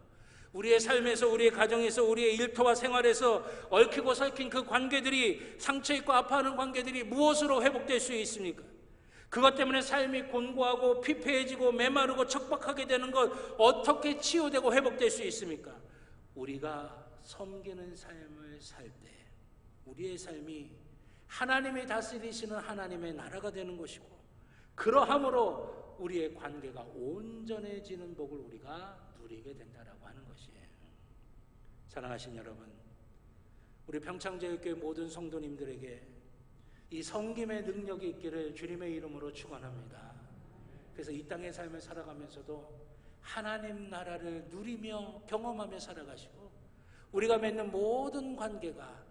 우리의 삶에서, 우리의 가정에서, 우리의 일터와 생활에서 얽히고 설킨 그 관계들이, 상처있고 아파하는 관계들이 무엇으로 회복될 수 있습니까? 그것 때문에 삶이 곤고하고 피폐해지고 메마르고 척박하게 되는 것 어떻게 치유되고 회복될 수 있습니까? 우리가 섬기는 삶을 살 때 우리의 삶이 하나님이 다스리시는 하나님의 나라가 되는 것이고, 그러함으로 우리의 관계가 온전해지는 복을 우리가 누리게 된다라고 하는 것이에요. 사랑하신 여러분, 우리 평창제일교회 모든 성도님들에게 이 섬김의 능력이 있기를 주님의 이름으로 축원합니다. 그래서 이 땅의 삶을 살아가면서도 하나님 나라를 누리며 경험하며 살아가시고 우리가 맺는 모든 관계가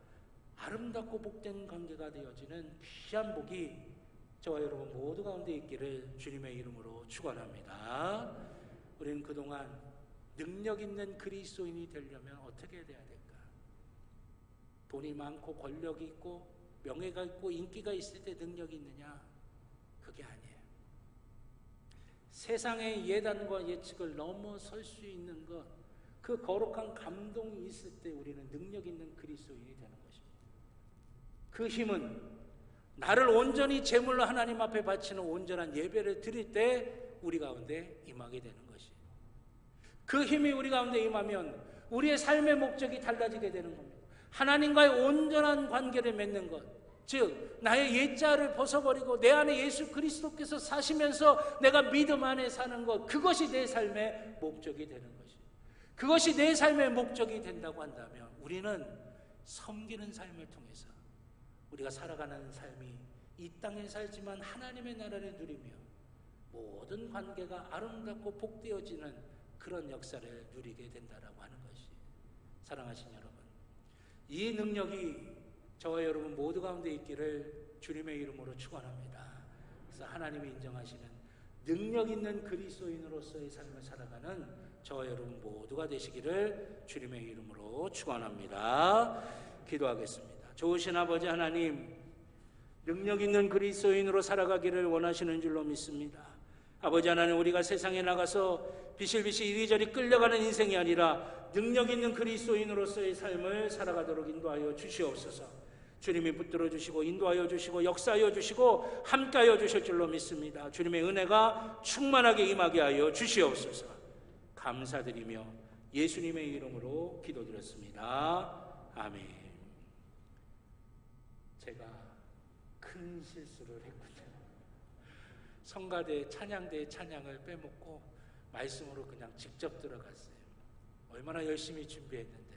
아름답고 복된 관계가 되어지는 귀한 복이 저와 여러분 모두 가운데 있기를 주님의 이름으로 축원합니다. 우리는 그동안 능력 있는 그리스도인이 되려면 어떻게 돼야 될까? 돈이 많고 권력이 있고 명예가 있고 인기가 있을 때 능력이 있느냐? 그게 아니에요. 세상의 예단과 예측을 넘어설 수 있는 것, 그 거룩한 감동이 있을 때 우리는 능력 있는 그리스도인이 되는 것입니다. 그 힘은 나를 온전히 제물로 하나님 앞에 바치는 온전한 예배를 드릴 때 우리 가운데 임하게 되는 것이에요. 그 힘이 우리 가운데 임하면 우리의 삶의 목적이 달라지게 되는 겁니다. 하나님과의 온전한 관계를 맺는 것, 즉 나의 옛자를 벗어버리고 내 안에 예수 그리스도께서 사시면서 내가 믿음 안에 사는 것, 그것이 내 삶의 목적이 되는 것이에요. 그것이 내 삶의 목적이 된다고 한다면 우리는 섬기는 삶을 통해서 우리가 살아가는 삶이 이 땅에 살지만 하나님의 나라를 누리며 모든 관계가 아름답고 복되어지는 그런 역사를 누리게 된다라고 하는 것이, 사랑하신 여러분, 이 능력이 저와 여러분 모두 가운데 있기를 주님의 이름으로 축원합니다. 그래서 하나님이 인정하시는 능력 있는 그리스도인으로서의 삶을 살아가는 저와 여러분 모두가 되시기를 주님의 이름으로 축원합니다. 기도하겠습니다. 좋으신 아버지 하나님, 능력 있는 그리스도인으로 살아가기를 원하시는 줄로 믿습니다. 아버지 하나님, 우리가 세상에 나가서 비실비실 이리저리 끌려가는 인생이 아니라 능력 있는 그리스도인으로서의 삶을 살아가도록 인도하여 주시옵소서. 주님이 붙들어 주시고 인도하여 주시고 역사하여 주시고 함께하여 주실 줄로 믿습니다. 주님의 은혜가 충만하게 임하게 하여 주시옵소서. 감사드리며 예수님의 이름으로 기도드렸습니다. 아멘. 제가 큰 실수를 했군요. 성가대 찬양대의 찬양을 빼먹고 말씀으로 그냥 직접 들어갔어요. 얼마나 열심히 준비했는데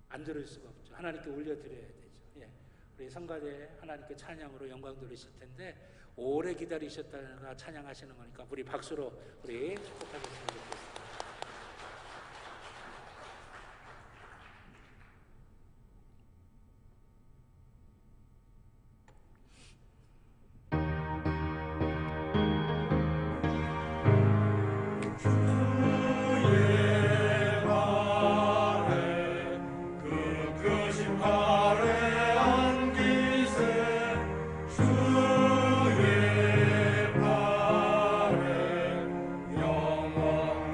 안 들을 수가 없죠. 하나님께 올려드려야 되죠. 예. 우리 성가대 하나님께 찬양으로 영광 돌리실 텐데 오래 기다리셨다가 찬양하시는 거니까 우리 박수로 우리 축복하겠습니다. 좋겠습니다.
영원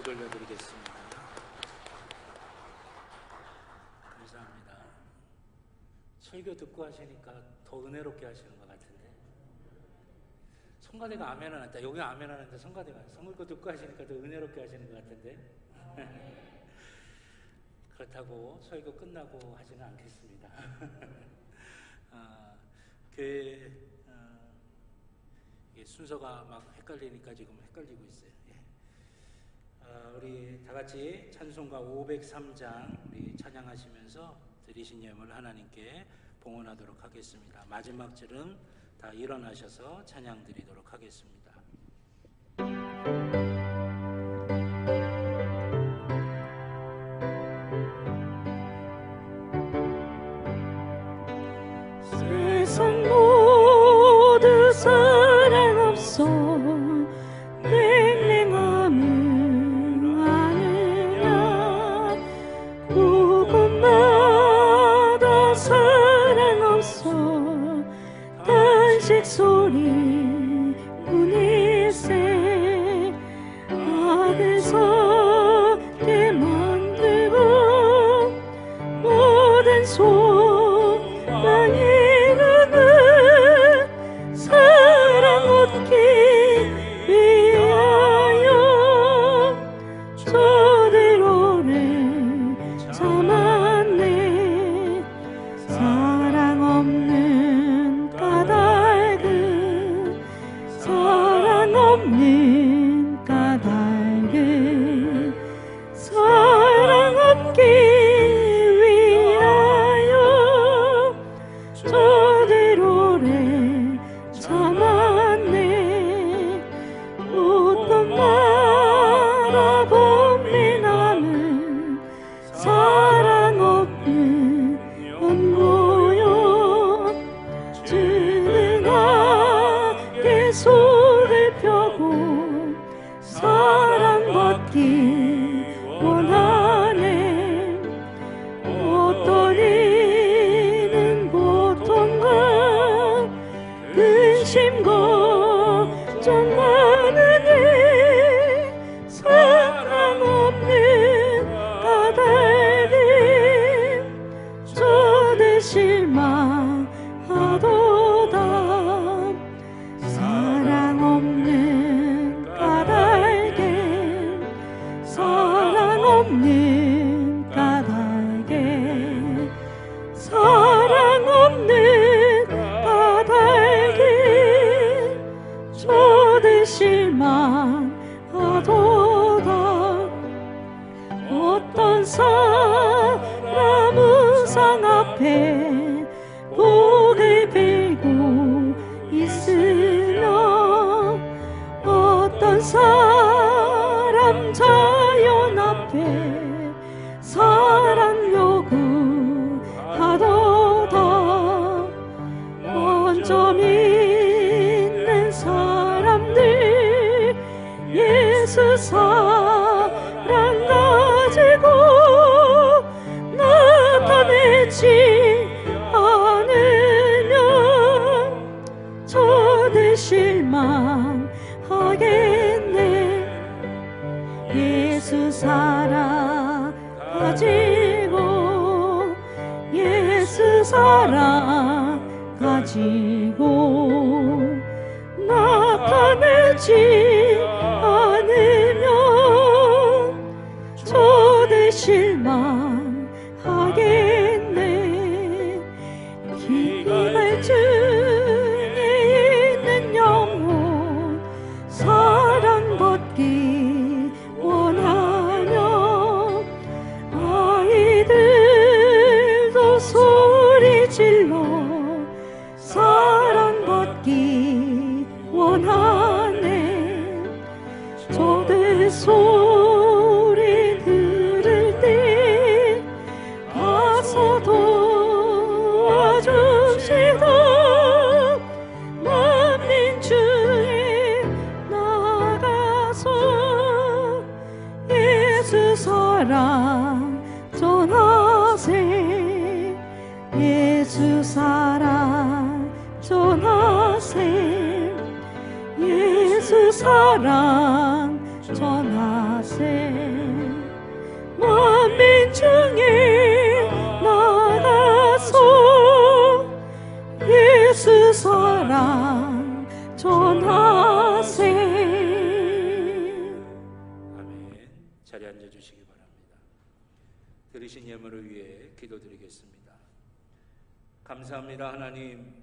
돌려드리겠습니다. 감사합니다. 설교 듣고 하시니까 더 은혜롭게 하시는 것 같은데, 성가대가 아멘 안 했다. 여기 아멘 안 했는데 성가대가 설교 듣고 하시니까 더 은혜롭게 하시는 것 같은데 그렇다고 설교 끝나고 하지는 않겠습니다. 교회 순서가 막 헷갈리니까 지금 헷갈리고 있어요. 우리 다 같이 찬송가 503장 우리 찬양하시면서 드리신 예물 하나님께 봉헌하도록 하겠습니다. 마지막 절은 다 일어나셔서 찬양 드리도록 하겠습니다.
세상 모두 사랑 없어 냉랭함을 아느냐 곳곳마다 사랑 없어 단식 소리 우니세 앞에서 깨 만들고 모든 소망이 이루는 사랑 얻기 위하여 저대로를 참았네. 사랑 없는 까닭은 사랑 없는 까닭은 사랑 얻기 위하여 저대로를 참았네. 어떤 나라 범민함은 사랑 없는 연고요 증하게 속을 펴고 사랑받기 원하네. 어떤 이는 고통과 근심 걱정 많으니 사랑 없는 까닭이 저대 실망하도다. 사랑 없는 까닭에 사랑 없는 까닭에 사랑 없는 까닭에 저대 실망하도다. 어떤 사람 우상 앞에 복을 빌고 있으며 어떤 사람 자연 앞에 사랑 요구하도다. 먼저 믿는 사람들 예수 사랑 가지고 나타내지 않으면 저들 실망하겠네. 예수 사랑 가지고 예수 사랑 가지고 나타내지 않으면 저들 실망하겠네. 기도할 중에 있는 영혼 사랑받기 원하며 아이들도 소리 질러 사랑받기 원하네. 저들 소리 들을 때 가서 도와주시다. 만민 중에 나가서 예수 사랑 전하세. 예수 사랑 전하세. 예수 사랑 전하세.
자리에 앉아주시기 바랍니다. 들으신 예물을 위해 기도드리겠습니다. 감사합니다. 하나님,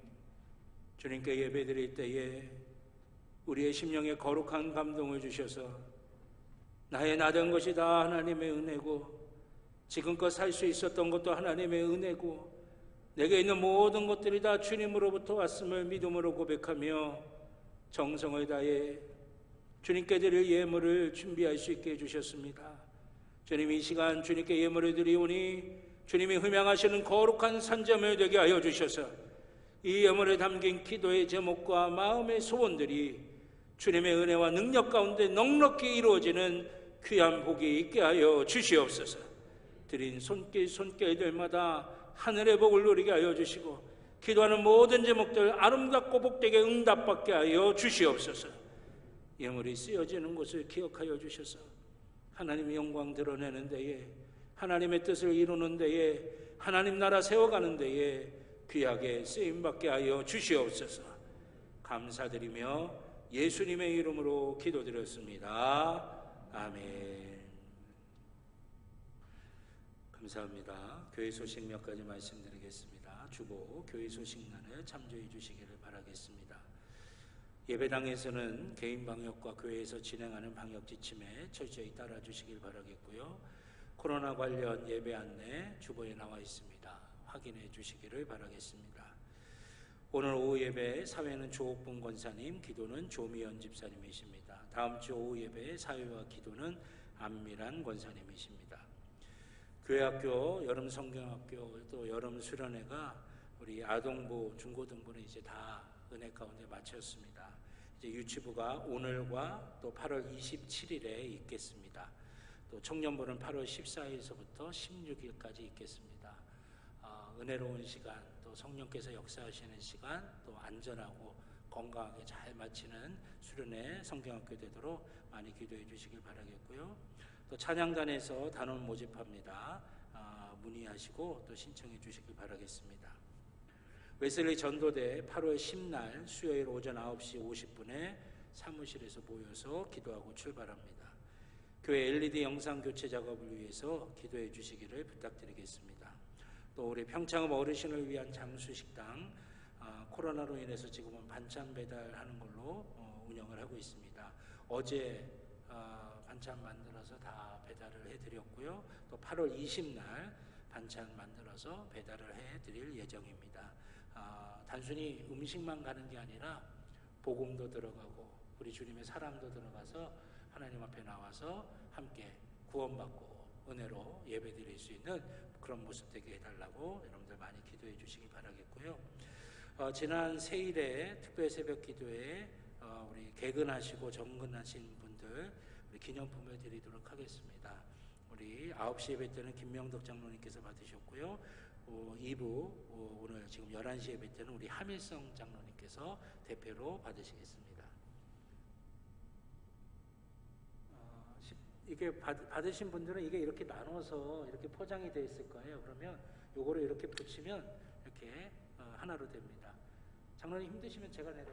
주님께 예배드릴 때에 우리의 심령에 거룩한 감동을 주셔서 나의 나된 것이 다 하나님의 은혜고 지금껏 살 수 있었던 것도 하나님의 은혜고 내게 있는 모든 것들이 다 주님으로부터 왔음을 믿음으로 고백하며 정성을 다해 주님께 드릴 예물을 준비할 수 있게 해주셨습니다. 주님, 이 시간 주님께 예물을 드리오니 주님이 흠양하시는 거룩한 산점을 되게 하여 주셔서 이 예물에 담긴 기도의 제목과 마음의 소원들이 주님의 은혜와 능력 가운데 넉넉히 이루어지는 귀한 복이 있게 하여 주시옵소서. 드린 손길들마다 하늘의 복을 누리게 하여 주시고 기도하는 모든 제목들 아름답고 복되게 응답받게 하여 주시옵소서. 예물이 쓰여지는 것을 기억하여 주셔서 하나님의 영광 드러내는 데에, 하나님의 뜻을 이루는 데에, 하나님 나라 세워가는 데에 귀하게 쓰임받게 하여 주시옵소서. 감사드리며 예수님의 이름으로 기도드렸습니다. 아멘. 감사합니다. 교회 소식 몇 가지 말씀드리겠습니다. 주보 교회 소식란에 참조해 주시기를 바라겠습니다. 예배당에서는 개인 방역과 교회에서 진행하는 방역 지침에 철저히 따라 주시길 바라겠고요. 코로나 관련 예배 안내 주보에 나와 있습니다. 확인해 주시기를 바라겠습니다. 오늘 오후 예배 사회는 조옥분 권사님, 기도는 조미연 집사님이십니다. 다음 주 오후 예배 사회와 기도는 안미란 권사님이십니다. 교회학교, 여름 성경학교, 또 여름 수련회가 우리 아동부, 중고등부는 이제 다 은혜 가운데 마쳤습니다. 이제 유치부가 오늘과 또 8월 27일에 있겠습니다. 또 청년부는 8월 14일서부터 16일까지 있겠습니다. 은혜로운 시간, 또 성령께서 역사하시는 시간, 또 안전하고 건강하게 잘 마치는 수련회 성경학교 되도록 많이 기도해 주시길 바라겠고요. 또 찬양단에서 단원 모집합니다. 문의하시고 또 신청해 주시길 바라겠습니다. 웨슬리 전도대 8월 10날 수요일 오전 9시 50분에 사무실에서 모여서 기도하고 출발합니다. 교회 LED 영상 교체 작업을 위해서 기도해 주시기를 부탁드리겠습니다. 또 우리 평창읍 어르신을 위한 장수식당, 코로나로 인해서 지금은 반찬 배달하는 걸로 운영을 하고 있습니다. 어제 반찬 만들어서 다 배달을 해드렸고요. 또 8월 20날 반찬 만들어서 배달을 해드릴 예정입니다. 단순히 음식만 가는 게 아니라 복음도 들어가고 우리 주님의 사랑도 들어가서 하나님 앞에 나와서 함께 구원받고 은혜로 예배드릴 수 있는 그런 모습 되게 해달라고 여러분들 많이 기도해 주시기 바라겠고요. 지난 세일에 특별 새벽 기도에 우리 개근하시고 정근하신 분들 우리 기념품을 드리도록 하겠습니다. 우리 9시 예배 때는 김명덕 장로님께서 받으셨고요. 2부 오늘 지금 11시 예배 때는 우리 하밀성 장로님께서 대표로 받으시겠습니다. 이게 받으신 분들은 이게 이렇게 나눠서 이렇게 포장이 되어 있을 거예요. 그러면 요거를 이렇게 붙이면 이렇게 하나로 됩니다. 장로님 힘드시면 제가 내려.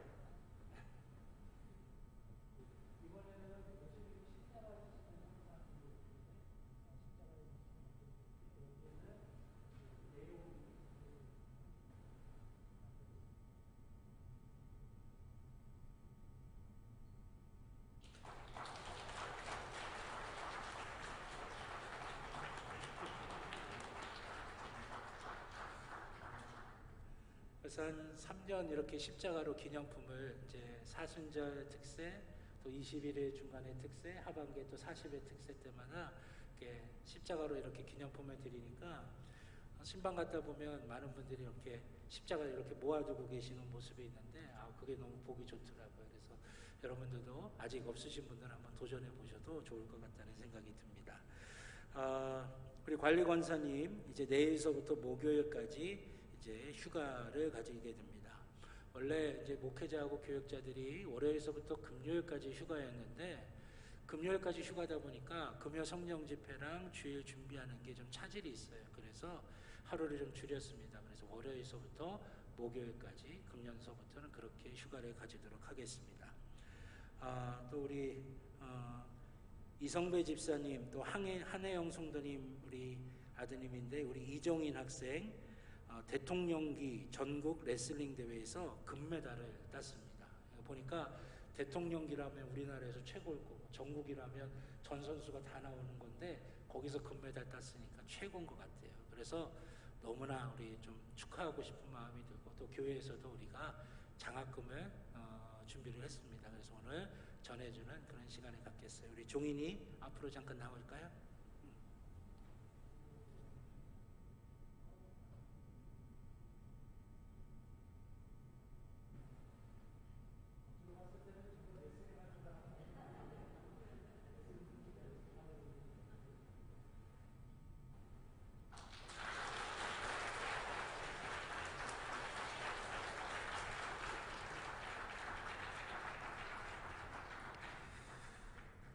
그래서 한 3년 이렇게 십자가로 기념품을 이제 사순절 특세, 또 21일 중간에 특세, 하반기에 또 40일 특세 때마다 이렇게 십자가로 이렇게 기념품을 드리니까 신방 갔다 보면 많은 분들이 이렇게 십자가를 이렇게 모아두고 계시는 모습이 있는데 그게 너무 보기 좋더라고요. 그래서 여러분들도 아직 없으신 분들은 한번 도전해 보셔도 좋을 것 같다는 생각이 듭니다. 우리 관리 권사님 이제 내일서부터 목요일까지 이제 휴가를 가지게 됩니다. 원래 이제 목회자하고 교역자들이 월요일서부터 금요일까지 휴가였는데 금요일까지 휴가다 보니까 금요 성령 집회랑 주일 준비하는 게 좀 차질이 있어요. 그래서 하루를 좀 줄였습니다. 그래서 월요일서부터 목요일까지 금년서부터는 그렇게 휴가를 가지도록 하겠습니다. 또 우리 이성배 집사님, 또 한혜영 성도님 우리 아드님인데, 우리 이종인 학생 대통령기 전국 레슬링 대회에서 금메달을 땄습니다. 보니까 대통령기라면 우리나라에서 최고일 거고, 전국이라면 전 선수가 다 나오는 건데 거기서 금메달 땄으니까 최고인 것 같아요. 그래서 너무나 우리 좀 축하하고 싶은 마음이 들고, 또 교회에서도 우리가 장학금을 준비를 했습니다. 그래서 오늘 전해주는 그런 시간을 갖겠어요. 우리 종인이 앞으로 잠깐 나올까요?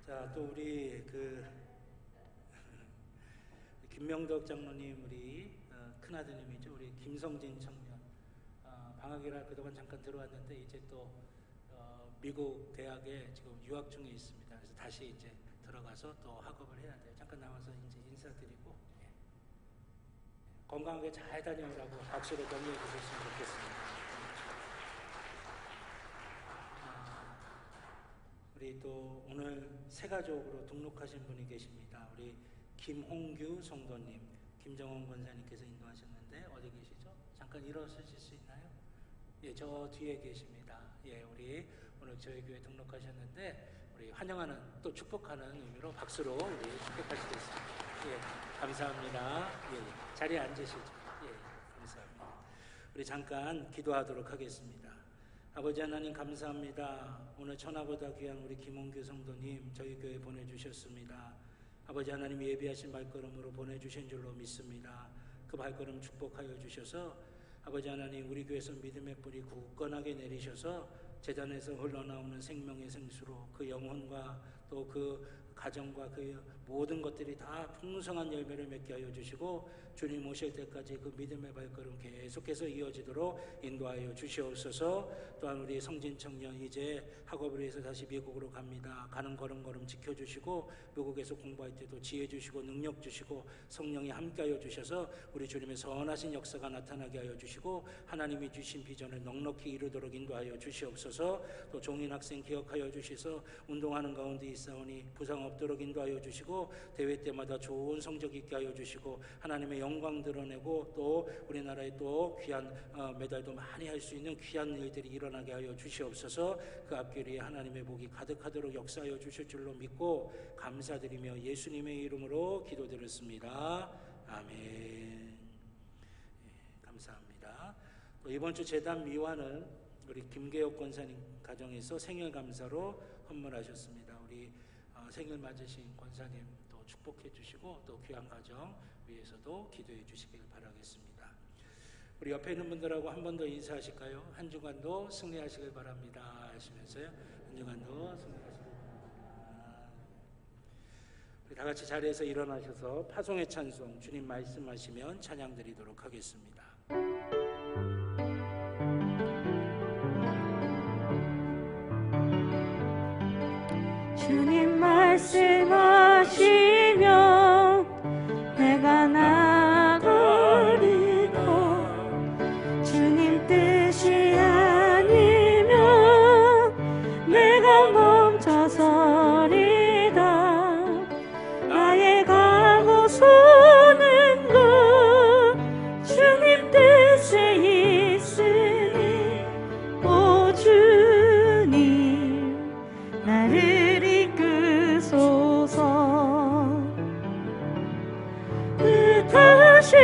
자, 또 우리 김명덕 장로님, 우리 큰아드님이죠. 우리 김성진 청년, 방학이라 그동안 잠깐 들어왔는데 이제 또 미국 대학에 지금 유학 중에 있습니다. 그래서 다시 이제 들어가서 또 학업을 해야 돼요. 잠깐 나와서 이제 인사드리고, 건강하게 잘 다녀오라고 박수로 격려해 주셨으면 좋겠습니다. 우리 또 오늘 새 가족으로 등록하신 분이 계십니다. 우리 김홍규 성도님, 김정원 권사님께서 인도하셨는데 어디 계시죠? 잠깐 일어서실 수 있나요? 예, 저 뒤에 계십니다. 예, 우리 오늘 저희 교회 등록하셨는데 우리 환영하는, 또 축복하는 의미로 박수로 우리 축복하시겠습니다. 예, 감사합니다. 예, 자리에 앉으시죠. 예, 감사합니다. 우리 잠깐 기도하도록 하겠습니다. 아버지 하나님 감사합니다. 오늘 천하보다 귀한 우리 김홍규 성도님 저희 교회에 보내주셨습니다. 아버지 하나님 예비하신 발걸음으로 보내주신 줄로 믿습니다. 그 발걸음 축복하여 주셔서 아버지 하나님 우리 교회에서 믿음의 뿌리 굳건하게 내리셔서 제단에서 흘러나오는 생명의 생수로 그 영혼과 또 그 가정과 그 모든 것들이 다 풍성한 열매를 맺게 하여 주시고 주님 오실 때까지 그 믿음의 발걸음 계속해서 이어지도록 인도하여 주시옵소서. 또한 우리 성진 청년 이제 학업을 위해서 다시 미국으로 갑니다. 가는 걸음걸음 지켜주시고 미국에서 공부할 때도 지혜 주시고 능력 주시고 성령이 함께하여 주셔서 우리 주님의 선하신 역사가 나타나게 하여 주시고 하나님이 주신 비전을 넉넉히 이루도록 인도하여 주시옵소서. 또 종인 학생 기억하여 주셔서 운동하는 가운데 있사오니 부상 없도록 인도하여 주시고 대회 때마다 좋은 성적 있게 하여 주시고 하나님의 영광 드러내고 또 우리나라에 또 귀한 메달도 많이 할 수 있는 귀한 일들이 일어나게 하여 주시옵소서. 그 앞길에 하나님의 복이 가득하도록 역사하여 주실 줄로 믿고 감사드리며 예수님의 이름으로 기도드렸습니다. 아멘. 감사합니다. 또 이번 주 제단 미화는 우리 김계혁 권사님 가정에서 생일 감사로 헌물하셨습니다. 우리 생일 맞으신 권사님 또 축복해 주시고 또 귀한 가정 위해서도 기도해 주시길 바라겠습니다. 우리 옆에 있는 분들하고 한 번 더 인사하실까요? 한 주간도 승리하시길 바랍니다 하시면서요. 한 주간도 승리하시길 바랍니다. 우리 다 같이 자리에서 일어나셔서 파송의 찬송 주님 말씀하시면 찬양 드리도록 하겠습니다.
주님 말씀하시면 내가 나가리라. 주님 뜻이 아니면 내가 멈춰서리다. 나의 가고 서는 것 주님 뜻에 있으니 오 주님 나를 이끄소서. 뜻하신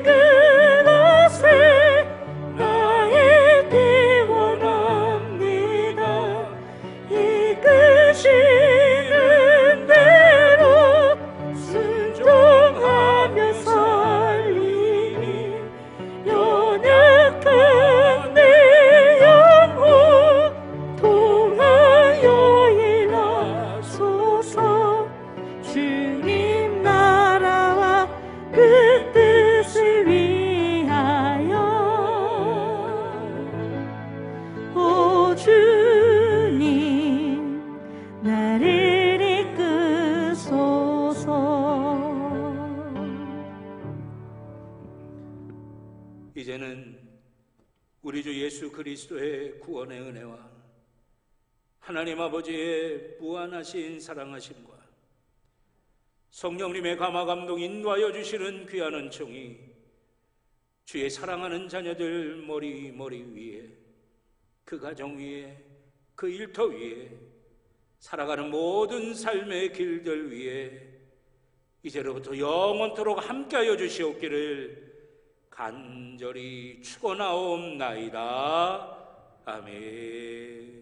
그곳에 나의 길 원합니다. 이끄시는 대로 순종하며 살리니 연약한 내 영혼 통하여 일하소서. 주님 나라와 그 뜻을 위하여 오 주님 나를 이끄소서.
이제는 우리 주 예수 그리스도의 구원의 은혜와 하나님 아버지의 무한하신 사랑하심과 성령님의 감화 감동 인도하여 주시는 귀한 은총이 주의 사랑하는 자녀들 머리 위에, 그 가정 위에, 그 일터 위에, 살아가는 모든 삶의 길들 위에 이제로부터 영원토록 함께하여 주시옵기를 간절히 축원하옵나이다. 아멘.